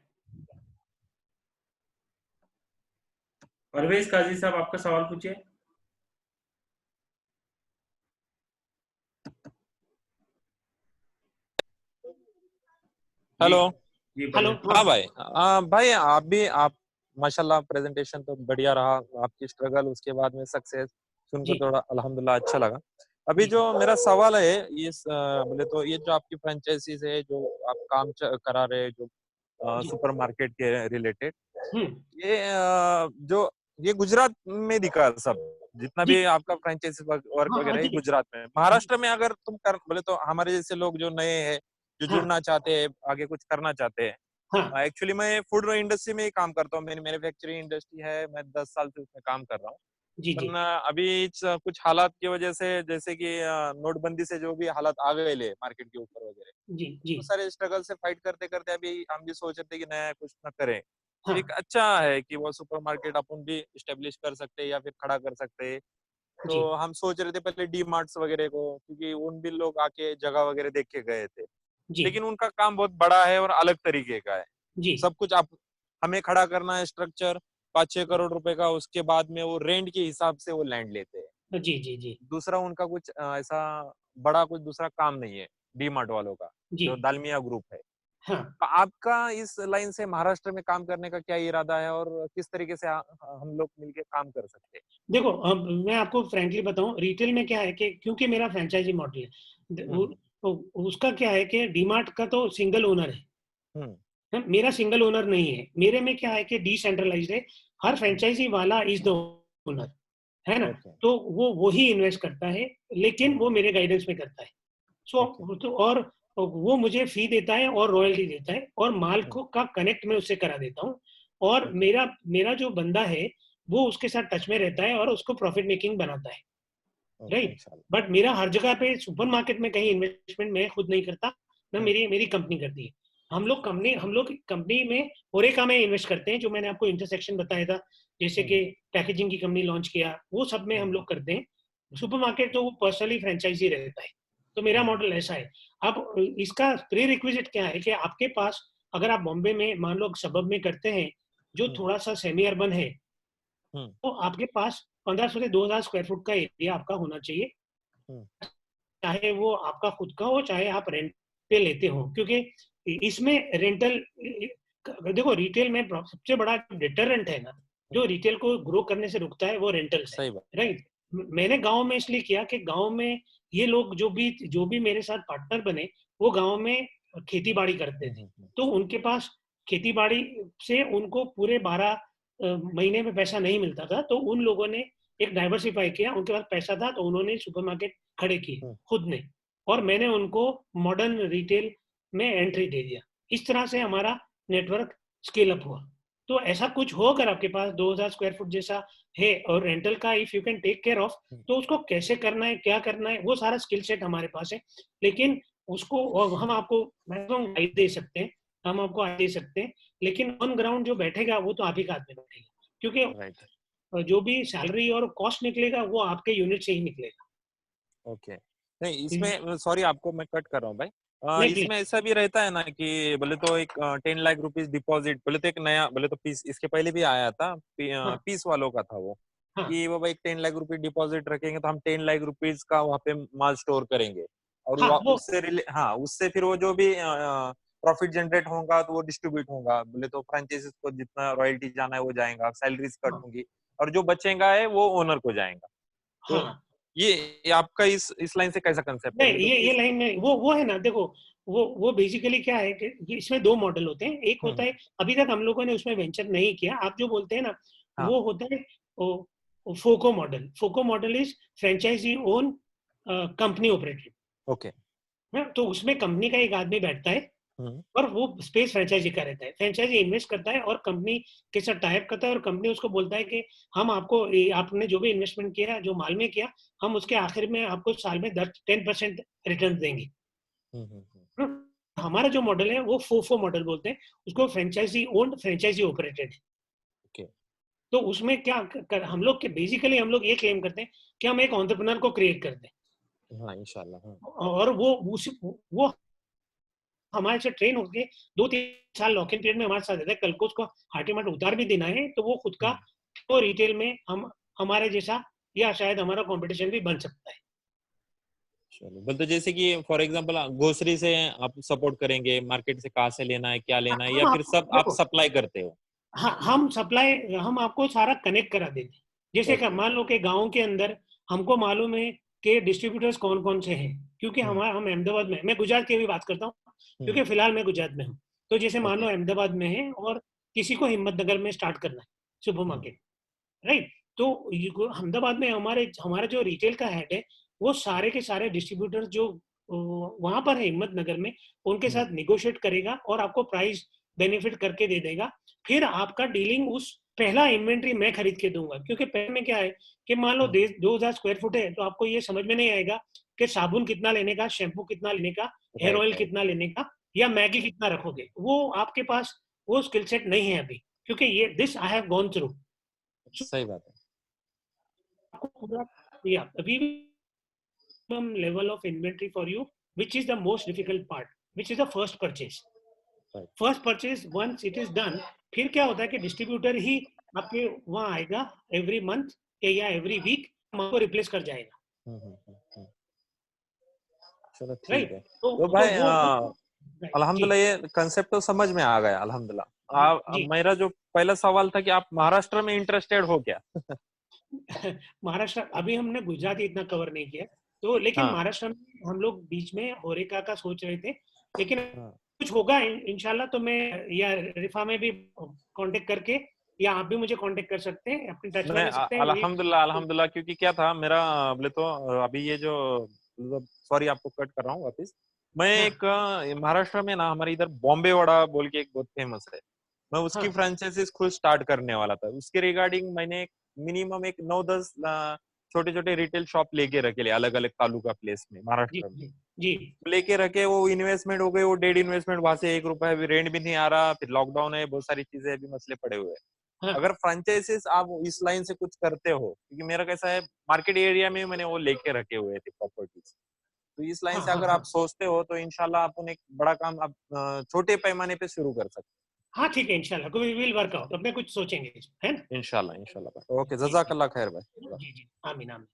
Parvez काजी साहब, आपका सवाल पूछिए. Hello. जी hello. हाँ भाई. भाई आप माशाल्लाह प्रेजेंटेशन तो बढ़िया रहा. आपकी स्ट्रगल उसके बाद में सक्सेस सुनकर जी. थोड़ा अल्हम्दुलिल्लाह अच्छा लगा. अभी जी. जो मेरा सवाल है, बोले तो ये जो आपकी फ्रेंचाइजीज है जो आप काम करा रहे हैं, जो जी. सुपरमार्केट के रिलेटेड, हम्म. ये जो ये गुजरात में दिखा सब, जितना जी. भी आपका फ्रेंचाइजी वर्क हाँ, वगैरह है जी. गुजरात में. महाराष्ट्र में अगर तुम कर बोले तो हमारे जैसे लोग जो नए हैं, जो हाँ. जुड़ना चाहते हैं, आगे कुछ करना चाहते हैं. हाँ. एक्चुअली मैं फूड इंडस्ट्री में ही काम करता हूँ. मेरी मैन्युफैक्चरिंग इंडस्ट्री है. मैं 10 साल से उसमें काम कर रहा हूँ. जी. जी. वरना अभी कुछ हालात की वजह से, जैसे कि नोटबंदी से जो भी हालात आ गए ले मार्केट के ऊपर वगैरह, जी. जी. तो सारे स्ट्रगल से फाइट करते करते अभी हम भी सोच रहे थे कि नया कुछ न करें. हाँ. एक अच्छा है कि वो सुपरमार्केट अपन भी स्टेब्लिश कर सकते हैं या फिर खड़ा कर सकते हैं. तो जी. हम सोच रहे थे पहले डी मार्ट्स वगैरह को, क्योंकि उन भी लोग आके जगह वगैरह देख के गए थे. जी. लेकिन उनका काम बहुत बड़ा है और अलग तरीके का है. जी. सब कुछ आप हमें खड़ा करना है, स्ट्रक्चर 5-6 करोड़ रुपए का. उसके बाद में वो रेंट के हिसाब से वो लैंड लेते हैं. जी. जी. जी. दूसरा उनका कुछ ऐसा बड़ा कुछ दूसरा काम नहीं है डी मार्ट वालों का, जी. जो दालमिया ग्रुप है. हाँ. तो आपका इस लाइन से महाराष्ट्र में काम करने का क्या इरादा है और किस तरीके से हम लोग मिलके काम कर सकते हैं? देखो, अब मैं आपको फ्रैंकली बताऊं, रिटेल में क्या है कि क्योंकि मेरा फ्रेंचाइजी मॉडल है, तो उसका क्या है कि डीमार्ट का तो सिंगल ओनर है. हम्म. मेरा सिंगल ओनर नहीं है. मेरे में क्या है कि डिसेंट्रलाइज्ड है. हर फ्रेंचाइजी वाला इज द ओनर, है ना. ओके. तो वो ही इन्वेस्ट करता है, लेकिन वो मेरे गाइडेंस में करता है. सो तो और वो मुझे फी देता है और रॉयल्टी देता है, और माल को का कनेक्ट मैं उससे करा देता हूँ, और ओके. मेरा जो बंदा है वो उसके साथ टच में रहता है और उसको प्रॉफिट मेकिंग बनाता है. ओके. राइट. इंशाल्लाह. बट मेरा हर जगह पे सुपरमार्केट में कहीं इन्वेस्टमेंट मैं खुद नहीं करता, ना मेरी कंपनी करती है. हम लोग कंपनी में ओरेका में इन्वेस्ट करते हैं, जो मैंने आपको इंटरसेक्शन बताया था, जैसे कि पैकेजिंग की कंपनी लॉन्च किया, वो सब में हम लोग करते हैं. सुपरमार्केट तो वो पर्सनली फ्रेंचाइजी रहता है. तो मेरा मॉडल ऐसा है. अब इसका प्री रिक्विजिट क्या है कि आपके पास, अगर आप बॉम्बे में मान लो सबब में करते हैं, जो थोड़ा सा सेमी अर्बन है, तो आपके पास 1500 से 2000 स्क्वायर फुट का एरिया आपका होना चाहिए, चाहे वो आपका खुद का हो, चाहे आप रेंट पे लेते हो. क्योंकि इसमें रेंटल, देखो रिटेल में सबसे बड़ा डिटरेंट है ना, जो रिटेल को ग्रो करने से रुकता है, वो रेंटल है. सही बात. राइट. मैंने गांव में इसलिए किया कि गांव में ये लोग जो भी मेरे साथ पार्टनर बने, वो गांव में खेती बाड़ी करते थे. तो उनके पास खेती बाड़ी से उनको पूरे 12 महीने में पैसा नहीं मिलता था. तो उन लोगों ने एक डाइवर्सिफाई किया. उनके पास पैसा था, तो उन्होंने सुपरमार्केट खड़े किए खुद ने, और मैंने उनको मॉडर्न रिटेल में एंट्री दे दिया. इस तरह से हमारा नेटवर्क स्केल अप हुआ. तो ऐसा कुछ हो अगर आपके पास 2000 स्क्वायर फुट जैसा है, और रेंटल का if you can take care of, तो उसको कैसे करना है, क्या करना है, वो सारा स्किल सेट हमारे पास है. लेकिन उसको हम आपको मैक्सिमम गाइड दे सकते हैं, हम आपको आइडिया दे सकते हैं, लेकिन ऑन ग्राउंड जो बैठेगा वो तो आप ही का हाथ में बैठेगा, क्योंकि जो भी सैलरी और कॉस्ट निकलेगा वो आपके यूनिट से ही निकलेगा. ओके. नहीं, इसमें सॉरी आपको मैं कट कर रहा हूँ भाई. नहीं, इसमें ऐसा भी रहता है ना कि बोले तो एक 10 लाख रुपीस डिपॉजिट, बोले तो एक नया, बोले तो पीस इसके पहले भी आया था, हाँ. पीस वालों का था वो, हाँ. कि वो भाई 10 लाख रुपए डिपॉजिट रखेंगे तो हम 10 लाख रुपीस का वहाँ पे माल स्टोर करेंगे, और हाँ, वो उससे फिर वो जो भी प्रॉफिट जनरेट होगा तो वो डिस्ट्रीब्यूट होगा. बोले तो फ्रेंचाइजीज को जितना रॉयल्टी जाना है वो जाएगा, सैलरीज कट होंगी, और जो बचेगा है वो ओनर को जाएगा. तो हाँ. ये आपका इस लाइन से कैसा कंसेप्ट है? नहीं, बोले तो ये लाइन में वो है ना. देखो, वो बेसिकली क्या है कि इसमें दो मॉडल होते हैं. एक होता है, अभी तक हम लोगों ने उसमें वेंचर नहीं किया, आप जो बोलते हैं ना, हाँ. वो होता है FOCO model. FOCO model is franchisee own company operated. Okay. तो उसमें कंपनी का एक आदमी बैठता है और वो स्पेस फ्रेंचाइजी का रहता है। फ्रेंचाइजी इन्वेस्ट करता है और कंपनी के साथ टाइप करता है और कंपनी उसको बोलता है कि हम आपको आपने जो भी इन्वेस्टमेंट किया, जो माल में किया, हम उसके आखिर में आपको साल में 10% रिटर्न देंगे। हमारा जो मॉडल है वो फोफो मॉडल बोलते हैं उसको, फ्रेंचाइजी ओन्ड फ्रेंचाइजी ऑपरेटेड। तो उसमें क्या हम लोग के बेसिकली हम लोग ये क्लेम करते हैं कि हम एक एंटरप्रेन्योर को क्रिएट करते हैं। हाँ इंशाल्लाह। और वो हमारे से ट्रेन होके 2-3 साल लॉक इन पीरियड में हमारे साथ रहता है। कल को उसको हार्ट उतार भी देना है तो वो खुद का तो रिटेल में हम हमारे जैसा या शायद हमारा कंपटीशन भी बन सकता है। चलो, बोल तो जैसे कि फॉर एग्जांपल ग्रोसरी से आप सपोर्ट करेंगे, मार्केट से कहाँ से लेना है, क्या लेना है, या फिर सब आप सप्लाई करते हो? हाँ, हम आपको सारा कनेक्ट करा देते हैं। जैसे कि मान लो कि गांव के अंदर हमको मालूम है कि डिस्ट्रीब्यूटर्स कौन कौन से हैं, क्योंकि हम अहमदाबाद में, मैं गुजरात की भी बात करता हूँ क्योंकि फिलहाल मैं गुजरात में हूँ। तो जैसे मान लो अहमदाबाद में है और किसी को हिम्मतनगर में स्टार्ट करना है सुपर मार्केट, राइट? तो अहमदाबाद में हमारा जो रिटेल का हेड है वो सारे के सारे डिस्ट्रीब्यूटर्स जो वहां पर है हिम्मतनगर में, उनके साथ निगोशिएट करेगा और आपको प्राइस बेनिफिट करके दे देगा। फिर आपका डीलिंग उस पहला इन्वेंट्री मैं खरीद के दूंगा, क्योंकि पहले में क्या है कि मान लो 2000 स्क्वायर फुट है तो आपको ये समझ में नहीं आएगा कि साबुन कितना लेने का, शैम्पू कितना लेने का, हेयर ऑयल कितना लेने का, या मैगी कितना रखोगे। वो आपके पास वो स्किल सेट नहीं है अभी, क्योंकि ये this I have gone through. सही बात है। आपको पूरा या level of inventory for you, which is the most difficult part, which is the first purchase. First purchase once it is done, फिर क्या होता है कि डिस्ट्रीब्यूटर ही आपके वहां आएगा एवरी मंथ या एवरी वीक, आपको रिप्लेस कर जाएगा। चलो ठीक है। तो भाई अल्हम्दुलिल्लाह ये कंसेप्ट तो समझ में आ गया अल्हम्दुलिल्लाह। मेरा जो पहला सवाल था कि आप महाराष्ट्र में इंटरेस्टेड हो क्या? महाराष्ट्र अभी हमने गुजरात इतना कवर नहीं किया, तो लेकिन महाराष्ट्र में हम लोग बीच में होरेका का सोच रहे थे, लेकिन कुछ होगा इंशाल्लाह तो मैं या रिफा में भी कांटेक्ट करके, या आप भी मुझे कांटेक्ट कर सकते हैं, अपनी टच में रह सकते हैं। अल्हम्दुलिल्लाह क्योंकि क्या था मेरा बोले तो अभी ये जो सॉरी आपको कट कर रहा हूँ वापिस, मैं एक महाराष्ट्र में ना हमारे इधर बॉम्बे वड़ा बोल के एक बहुत फेमस है, मैं उसकी फ्रेंचाइजीज खुद स्टार्ट करने वाला था। उसके रिगार्डिंग मैंने मिनिमम एक 9-10 छोटे छोटे रिटेल शॉप लेके रखे, अलग अलग तालुका प्लेस में महाराष्ट्र में जी लेके रखे। वो इन्वेस्टमेंट हो गए, वो डेड इन्वेस्टमेंट, वहां से 1 रुपया भी रेंट भी नहीं आ रहा, फिर लॉकडाउन है, बहुत सारी चीजें अभी मसले पड़े हुए हैं। अगर फ्रेंचाइजीज आप इस लाइन से कुछ करते हो, क्योंकि मेरा कैसा है मार्केट एरिया में मैंने वो लेके रखे हुए थे प्रॉपर्टीज, तो इस लाइन से अगर आप सोचते हो तो इंशाल्लाह अपन एक बड़ा काम आप छोटे पैमाने पे शुरू कर सकते हैं। हाँ ठीक है, इंशाल्लाह वी विल वर्क आउट, अपने कुछ सोचेंगे, है ना? इंशाल्लाह। ओके, जज़ाकल्लाह खैर भाई। जी आमीन आमीन।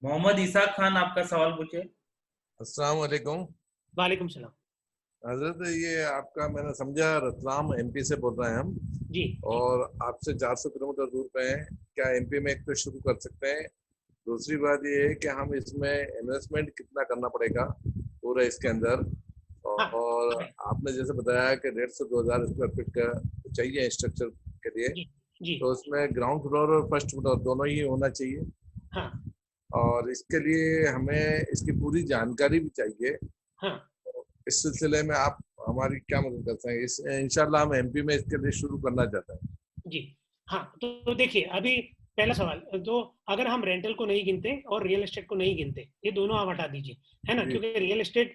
मोहम्मद इसाक खान, आपका सवाल पूछिए। अस्सलाम वालेकुम। वालेकुम सलाम। हजरत ये आपका मैंने समझा रतलाम एमपी से बोल रहे हैं हम जी, और आपसे 400 किलोमीटर दूर पे हैं, क्या एमपी में एक तो शुरू कर सकते हैं? दूसरी बात ये है कि हम इसमें इन्वेस्टमेंट कितना करना पड़ेगा पूरा इसके अंदर, और आपने जैसे बताया कि 150 से 2000 स्क्वायर फीट का चाहिए स्ट्रक्चर के लिए, तो उसमें ग्राउंड फ्लोर और फर्स्ट फ्लोर दोनों ही होना चाहिए। हाँ। और इसके लिए हमें इसकी पूरी जानकारी भी चाहिए। हाँ। इस सिलसिले में आप हमारी क्या मदद कर सकते हैं? इंशाल्लाह हम एमपी में इसके लिए शुरू करना चाहते हैं। जी हाँ, तो देखिए अभी पहला सवाल, तो अगर हम रेंटल को नहीं गिनते और रियल एस्टेट को नहीं गिनते, ये दोनों आप हटा दीजिए, है ना, क्योंकि रियल एस्टेट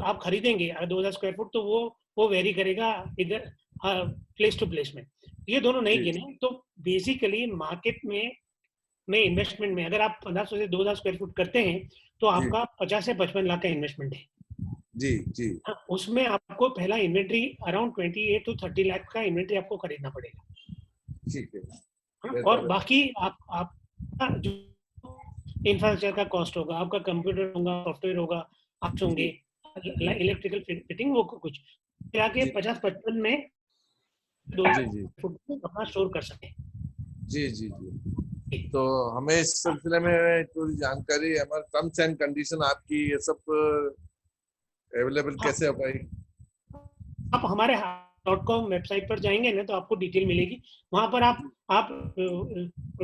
आप खरीदेंगे 2000 स्क्वायर फुट तो वो वेरी करेगा इधर प्लेस टू प्लेस में, ये दोनों नहीं गिने तो बेसिकली मार्केट में इन्वेस्टमेंट में अगर आप 1500 से 2000 स्क्वायर फुट करते हैं तो आपका 50 से 55 लाख का इन्वेस्टमेंट है। जी हाँ, उसमें आपको पहला इन्वेंट्री अराउंड 28 to 30 लाख का इन्वेंट्री आपको खरीदना पड़ेगा। ठीक है। हाँ, और बाकी आप जो इंफ्रास्ट्रक्चर का कॉस्ट होगा, आपका कंप्यूटर होगा, सॉफ्टवेयर होगा, आप होंगे इलेक्ट्रिकल फिटिंग, वो कुछ आके 50-55 में 2 फुट अपना स्टोर कर सके। जी। तो हमें इस सिलसिले में पूरी जानकारी, हमारे टर्म्स एंड कंडीशन आपकी ये सब अवेलेबल कैसे हो पाएगी? आप हमारे .com वेबसाइट पर जाएंगे ना तो आपको डिटेल मिलेगी, वहां पर आप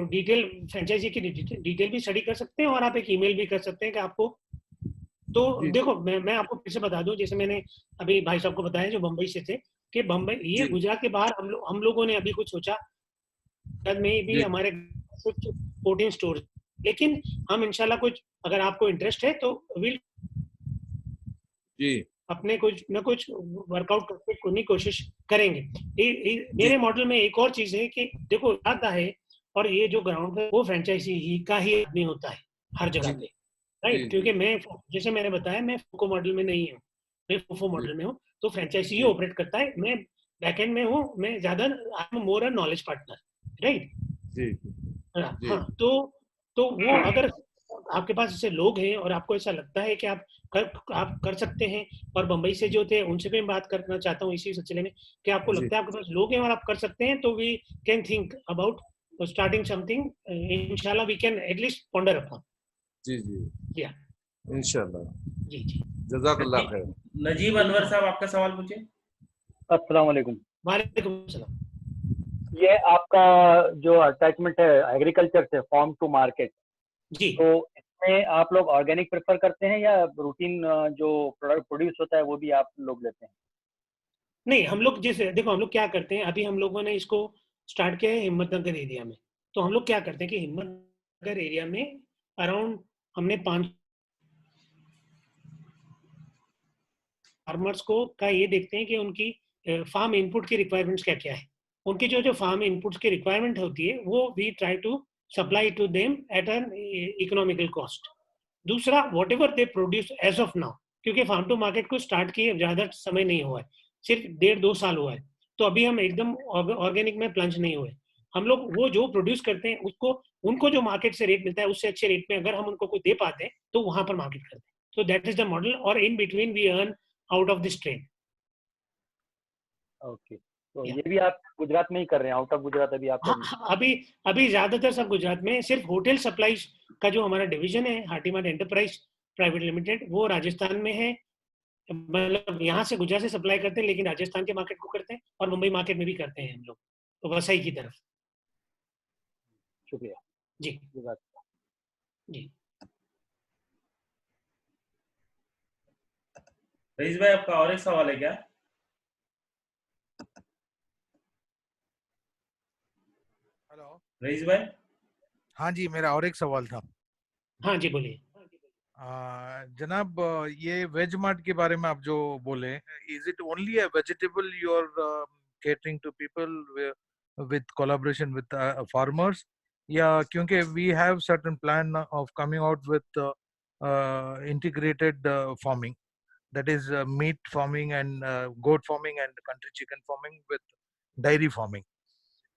डिटेल फ्रेंचाइजी की डिटेल भी स्टडी कर सकते हैं और आप एक ईमेल भी कर सकते हैं कि आपको तो जी, देखो मैं आपको फिर से बता दूं, जैसे मैंने अभी भाई साहब को बताया जो बम्बई से थे, कि बम्बई ये जी, गुजरात के बाहर हम लोगों ने अभी कुछ सोचा, गुजरात में भी जी, हमारे कुछ 14 स्टोर, लेकिन हम इंशाल्लाह कुछ, अगर आपको इंटरेस्ट है तो विल जी, अपने कुछ न कुछ वर्कआउट करके करने की कोशिश करेंगे। जी, मेरे मॉडल में एक और चीज है कि देखो आता है, और ये जो ग्राउंड है वो फ्रेंचाइजी ही का ही आदमी होता है हर जगह जी, पे, जी, राइट? जी, क्योंकि मैं, जैसे मैंने बताया, मैं फोको मॉडल में नहीं हूँ, मैं फोफो जी, मॉडल में हूँ, तो फ्रेंचाइजी ही जी, ऑपरेट करता है, मैं बैकएंड में हूँ, मैं ज्यादा I am more a knowledge partner, right? जी, जी, हाँ, तो वो अगर आपके पास ऐसे लोग हैं और आपको ऐसा लगता है कि आप कर सकते हैं, और बंबई से जो थे उनसे भी मैं बात करना चाहता हूँ इसी सिलसिले में, कि आपको जी, लगता है आपके पास लोग हैं और आप कर सकते हैं, तो we can think about starting something, इंशाल्लाह we can at least ponder upon. जी, जी, या इंशाल्लाह। जी जी जज़ाकल्लाह खैर। नजीब अनवर साहब आपका सवाल पूछे। अस्सलाम वालेकुम। वालेकुम सलाम। ये आपका जो अटैचमेंट है एग्रीकल्चर से फार्म टू मार्केट, जी तो इसमें आप लोग ऑर्गेनिक प्रेफर करते हैं या रूटीन जो प्रोडक्ट प्रोड्यूस होता है वो भी आप लोग लेते हैं? नहीं, हम लोग जैसे देखो, हम लोग क्या करते हैं, अभी हम लोगों ने इसको स्टार्ट किया है हिम्मतनगर एरिया में, तो हम लोग क्या करते हैं कि हिम्मतनगर एरिया में अराउंड हमने 5 फार्मर्स को का ये देखते हैं कि उनकी फार्म इनपुट की रिक्वायरमेंट्स क्या क्या है, उनकी जो जो फार्म इनपुट्स की रिक्वायरमेंट होती है वो we try to supply to them at an economical cost. दूसरा, whatever they produce as of now, क्योंकि फार्म टू मार्केट को स्टार्ट किए ज्यादा समय नहीं हुआ है, सिर्फ 1.5-2 साल हुआ है, तो अभी हम एकदम ऑर्गेनिक में प्लंज नहीं हुए। हम लोग वो जो प्रोड्यूस करते हैं उसको, उनको जो मार्केट से रेट मिलता है उससे अच्छे रेट में अगर हम उनको कोई दे पाते हैं तो वहां पर मार्केट करते हैं। तो दैट इज द मॉडल, और in between we earn out of this trade. Okay, तो या ये भी आप गुजरात में ही कर रहे हैं, आउट ऑफ गुजरात अभी आप कर हाँ नहीं? हाँ, अभी अभी ज्यादातर सब गुजरात में, सिर्फ होटल सप्लाईज का जो हमारा डिवीजन है हाटीमार्ट एंटरप्राइज प्राइवेट लिमिटेड, वो राजस्थान में है, मतलब यहाँ से गुजरात से सप्लाई करते हैं, लेकिन राजस्थान के मार्केट को करते हैं और मुंबई मार्केट में भी करते हैं हम लोग, तो वसई की तरफ। शुक्रिया। जी गुजरात। जी। रईस भाई आपका और एक सवाल है क्या? हेलो। रईस भाई, हाँ जी, मेरा और एक सवाल था। हाँ जी बोलिए। जनाब, ये वेज मार्ट के बारे में आप जो बोले, is it only a vegetable you are catering to people with collaboration with farmers, या क्योंकि we have certain plan of coming out with integrated farming, that is meat farming and goat farming and country chicken farming with dairy farming.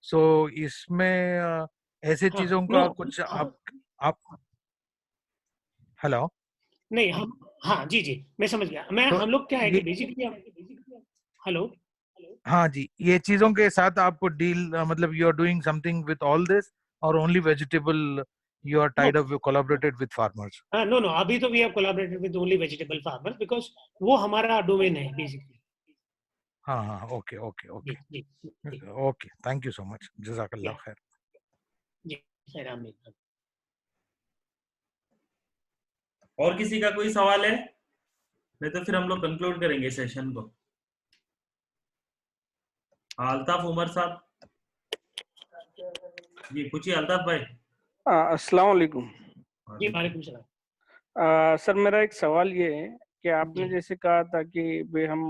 So इसमें ऐसे हाँ चीजों no का कुछ आप hello. नहीं, हम, हाँ जी जी मैं समझ गया, मैं तो हम लोग क्या है ये कि बेसिकली, हेलो, हाँ जी, ये चीजों के साथ आप डील मतलब you are doing something with all this, और only vegetable you are no tied up, collaborated with farmers? हाँ नो नो, अभी तो we have collaborated with only vegetable farmers, because वो हमारा डोमेन है बेसिकली। हाँ हाँ, ओके ओके जी ओके जी जी। Okay, thank you so much, जज़ाकल्लाह या खैर। जी खैर, आमीन। और किसी का कोई सवाल है? नहीं तो फिर हम लोग कंक्लूड करेंगे सेशन को। अल्ताफ उमर साहब जी पूछिए। अल्ताफ भाई। अस्सलाम वालेकुम। जी वालेकुम सलाम। सर, मेरा एक सवाल ये है कि आपने जी जैसे कहा था कि भाई हम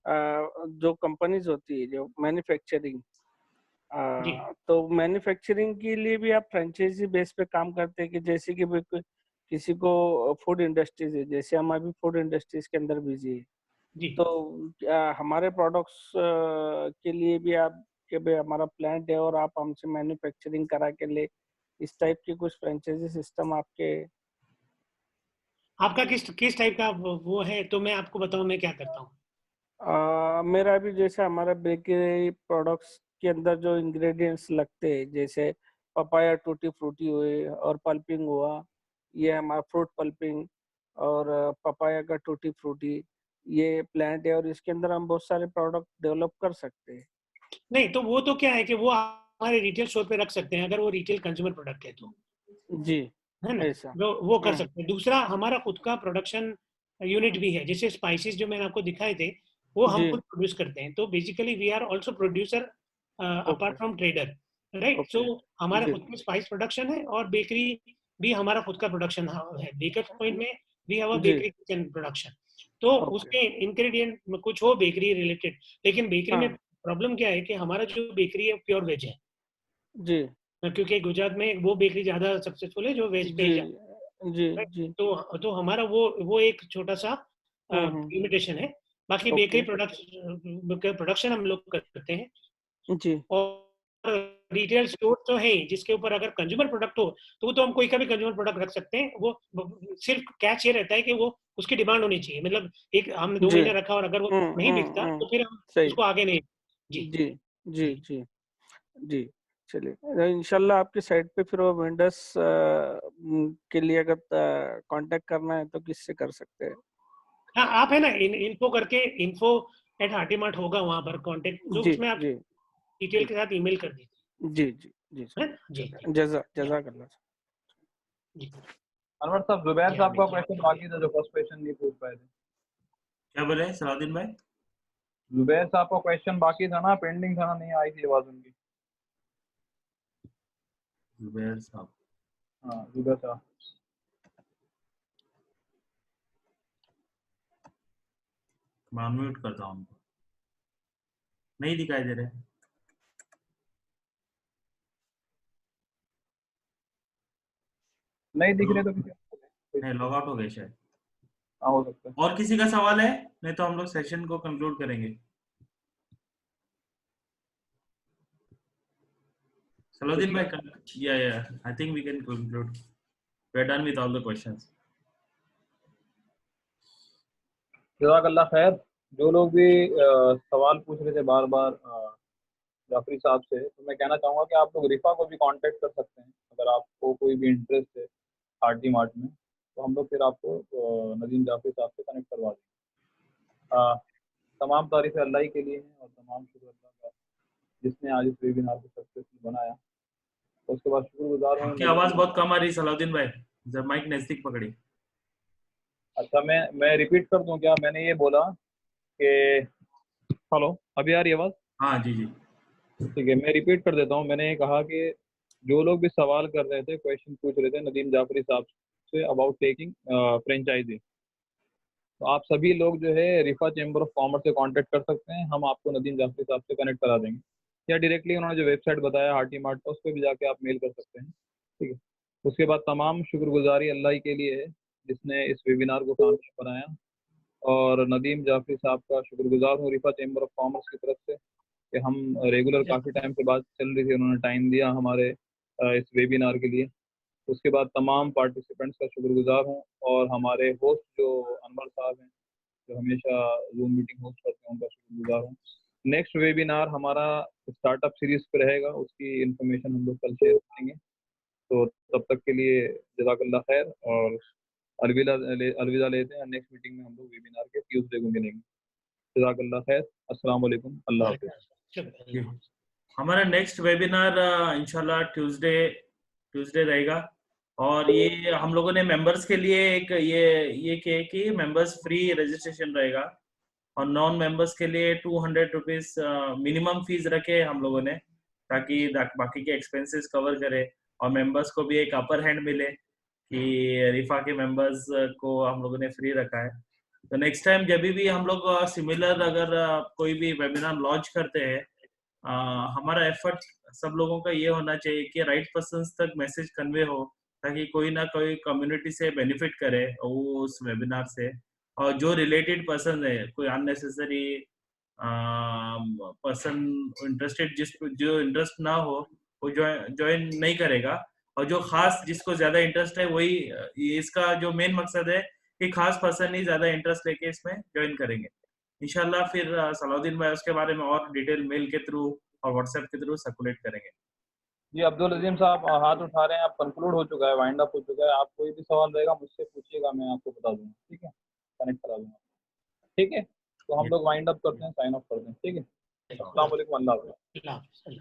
जो कंपनीज होती है जो मैन्युफैक्चरिंग, जी तो मैन्युफैक्चरिंग के लिए भी आप फ्रेंचाइजी बेस पे काम करते हैं कि जैसे कि भाई किसी को फूड इंडस्ट्रीज है, जैसे हम अभी फूड इंडस्ट्रीज के अंदर बिजी है, जी तो क्या हमारे प्रोडक्ट्स के लिए भी आप कि भाई हमारा प्लांट है और आप हमसे मैन्युफैक्चरिंग करा के ले, इस टाइप की कुछ फ्रेंचाइजी सिस्टम आपके? आपका किस किस टाइप का वो है, तो मैं आपको बताऊं मैं क्या करता हूँ। मेरा भी जैसे हमारा बेकरी प्रोडक्ट्स के अंदर जो इंग्रेडिएंट्स लगते हैं, जैसे पपाया टूटी फ्रूटी हुए और पल्पिंग हुआ, ये हमारा फ्रूट पल्पिंग, और पपाया का टूटी फ्रूटी, ये प्लांट है और इसके अंदर हम बहुत सारे प्रोडक्ट डेवलप कर सकते हैं। नहीं, तो वो तो क्या है कि वो हमारे रिटेल स्टोर पे रख सकते हैं, अगर वो रिटेल कंज्यूमर प्रोडक्ट है तो, जी, है ना, ऐसा। वो कर हम्म, सकते हैं। दूसरा, हमारा खुद का प्रोडक्शन यूनिट भी है, जैसे स्पाइसेस जो मैंने आपको दिखाए थे वो हम जी खुद प्रोड्यूस करते हैं। तो basically we are also producer apart from trader, right. So हमारा जी खुद का स्पाइस प्रोडक्शन है और बेकरी भी हमारा खुद का प्रोडक्शन है। बेकर्स पॉइंट में वी हैव अ जी बेकरी किचन प्रोडक्शन। तो ओके उसके इंग्रेडिएंट में कुछ हो बेकरी रिलेटेड, लेकिन बेकरी में हाँ प्रॉब्लम क्या है कि हमारा जो बेकरी है प्योर वेज है, जी क्योंकि गुजरात में वो बेकरी ज्यादा सक्सेसफुल है जो वेज पे जी ही जाती जी है, right? जी तो हमारा वो एक छोटा सा हम्म लिमिटेशन है। बाकी बेकरी ओके प्रोडक्शन हम लोग करते हैं। जी और रिटेल स्टोर तो है ही, जिसके ऊपर अगर कंज्यूमर प्रोडक्ट हो तो वो तो हम कोई का भी कंज्यूमर प्रोडक्ट रख सकते हैं। वो सिर्फ कैच ये रहता है कि वो उसकी डिमांड होनी चाहिए, मतलब एक हमने 2 जी महीने रखा और अगर वो नहीं बिकता तो फिर हम सही उसको आगे नहीं। जी जी जी जी जी चलिए इंशाल्लाह आपकी साइट पे फिर वो वेंडर्स के लिए अगर कांटेक्ट करना है तो किससे कर सकते हैं? हाँ, आप है ना इन्फो करके info@heartyMart होगा वहाँ पर कांटेक्ट, जो जी उसमें आप जी डिटेल के साथ ईमेल कर दीजिए, जी जी जी है सर ना? जी चलिए जज़ाकल्लाह जी। अनवर साहब, जुबैर जी साहब का आमीन क्वेश्चन बाकी था जो फर्स्ट क्वेश्चन नहीं पूछ पाए थे। क्या बोले सलाउद्दीन भाई? जुबैर साहब का क्वेश्चन बाकी था ना, पेंडिंग था ना, नहीं आई थी आवाज उनकी। जुबैर साहब हाँ जुबैर साहब। मैं अनम्यूट करता हूँ उनको, नहीं दिखाई दे रहे। नहीं दिख रहे तो किसी नहीं, लॉग आउट हो गए शायद। हाँ हो सकता है। और किसी का सवाल है? नहीं तो हम लोग सेशन को कंक्लूड करेंगे। सलाउद्दीन भाई, yeah I think we can conclude, we are done with all the questions. जज़ाकल्लाह खैर। जो लोग भी सवाल पूछ रहे थे बार बार जाफरी साहब से, तो मैं कहना चाहूँगा कि आप लोग रिफा को भी कांटेक्ट कर सकते हैं अगर आपको कोई भी इंटरेस्ट है हार्टी मार्ट में, तो हम लोग फिर आपको नदीम जाफरी साहब से कनेक्ट करवा देंगे। तमाम तारीफ़ें अल्लाह ही के लिए हैं और तमाम शुक्र अल्लाह का जिसने आज इस वेबिनार को सक्सेसफुल बनाया। तो उसके बाद शुक्रगुजार हूँ आपकी आवाज नदीम। बहुत कम आ रही सलाउद्दीन भाई, जब माइक नजदीक पकड़ी। अच्छा, मैं रिपीट कर दूं क्या? मैंने ये बोला कि हेलो, अभी आ रही है आवाज़? हाँ जी जी। ठीक है, मैं रिपीट कर देता हूँ। मैंने ये कहा कि जो लोग भी सवाल कर रहे थे, क्वेश्चन पूछ रहे थे नदीम जाफरी साहब से अबाउट टेकिंग फ्रेंचाइजी, तो आप सभी लोग जो है रिफा चैम्बर ऑफ कॉमर्स से कांटेक्ट कर सकते हैं। हम आपको नदीम जाफरी साहब से कनेक्ट करा देंगे, या डायरेक्टली उन्होंने जो वेबसाइट बताया हार्टी मार्ट का, उस पर भी जाके आप मेल कर सकते हैं। ठीक है। उसके बाद तमाम शुक्रगुजारी अल्लाह ही के लिए है जिसने इस वेबिनार को कामयाब बनाया, और नदीम जाफरी साहब का शुक्रगुजार हूँ रिफा चैम्बर ऑफ कॉमर्स की तरफ से कि हम रेगुलर काफ़ी टाइम से बात चल रही थी, उन्होंने टाइम दिया हमारे इस वेबिनार के लिए। उसके बाद तमाम पार्टिसिपेंट्स का शुक्रगुजार हूँ, और हमारे होस्ट जो अनवर साहब हैं जो हमेशा जूम मीटिंग होस्ट करते हैं, उनका शुक्रगुजार हूँ। नेक्स्ट वेबिनार हमारा स्टार्टअप सीरीज पे रहेगा, उसकी इन्फॉर्मेशन हम लोग कल शेयर करेंगे। तो तब तक के लिए जज़ाकल्लाह खैर, और अलविदा लेते हैं। नेक्स्ट मीटिंग में हम लोग वेबिनार के ट्यूसडे को मिलेंगे। जज़ाकल्लाह खैर, अस्सलाम वालेकुम, अल्लाह हाफ़िज़। हमारा नेक्स्ट वेबिनार इंशाल्लाह ट्यूसडे रहेगा, और ये हम लोगों ने मेंबर्स के लिए एक ये किया कि मेंबर्स फ्री रजिस्ट्रेशन रहेगा, और नॉन मेंबर्स के लिए 200 रुपीज मिनिमम फीस रखे हम लोगों ने, ताकि बाकी के एक्सपेंसेस कवर करे, और मेंबर्स को भी एक अपर हैंड मिले कि रिफा के मेंबर्स को हम लोगों ने फ्री रखा है। तो नेक्स्ट टाइम जब भी हम लोग सिमिलर अगर कोई भी वेबिनार लॉन्च करते हैं, हमारा एफर्ट सब लोगों का ये होना चाहिए कि राइट पर्सन्स तक मैसेज कन्वे हो, ताकि कोई ना कोई कम्युनिटी से बेनिफिट करे वो उस वेबिनार से, और जो रिलेटेड पर्सन है, कोई अननेसेसरी पर्सन इंटरेस्टेड जो इंटरेस्ट ना हो वो ज्वाइन नहीं करेगा, और जो खास जिसको ज्यादा इंटरेस्ट है वही इसका जो मेन मकसद है कि खास पर्सन ही ज्यादा इंटरेस्ट लेके इसमें ज्वाइन करेंगे इंशाल्लाह। फिर सलाउद्दीन भाई उसके बारे में और डिटेल मेल के थ्रू और व्हाट्सएप के थ्रू सर्कुलेट करेंगे। जी अब्दुल अजीम साहब हाथ उठा रहे हैं, अब कंक्लूड हो चुका है, वाइंड अप हो चुका है। आप कोई भी सवाल रहेगा मुझसे पूछिएगा, मैं आपको बता दूंगा। ठीक है, कनेक्ट करा दूंगा। ठीक है, तो हम लोग वाइंड अप करते हैं, साइन ऑफ करते हैं। ठीक है, अस्सलाम वालेकुम, अल्लाह हाफ़िज़।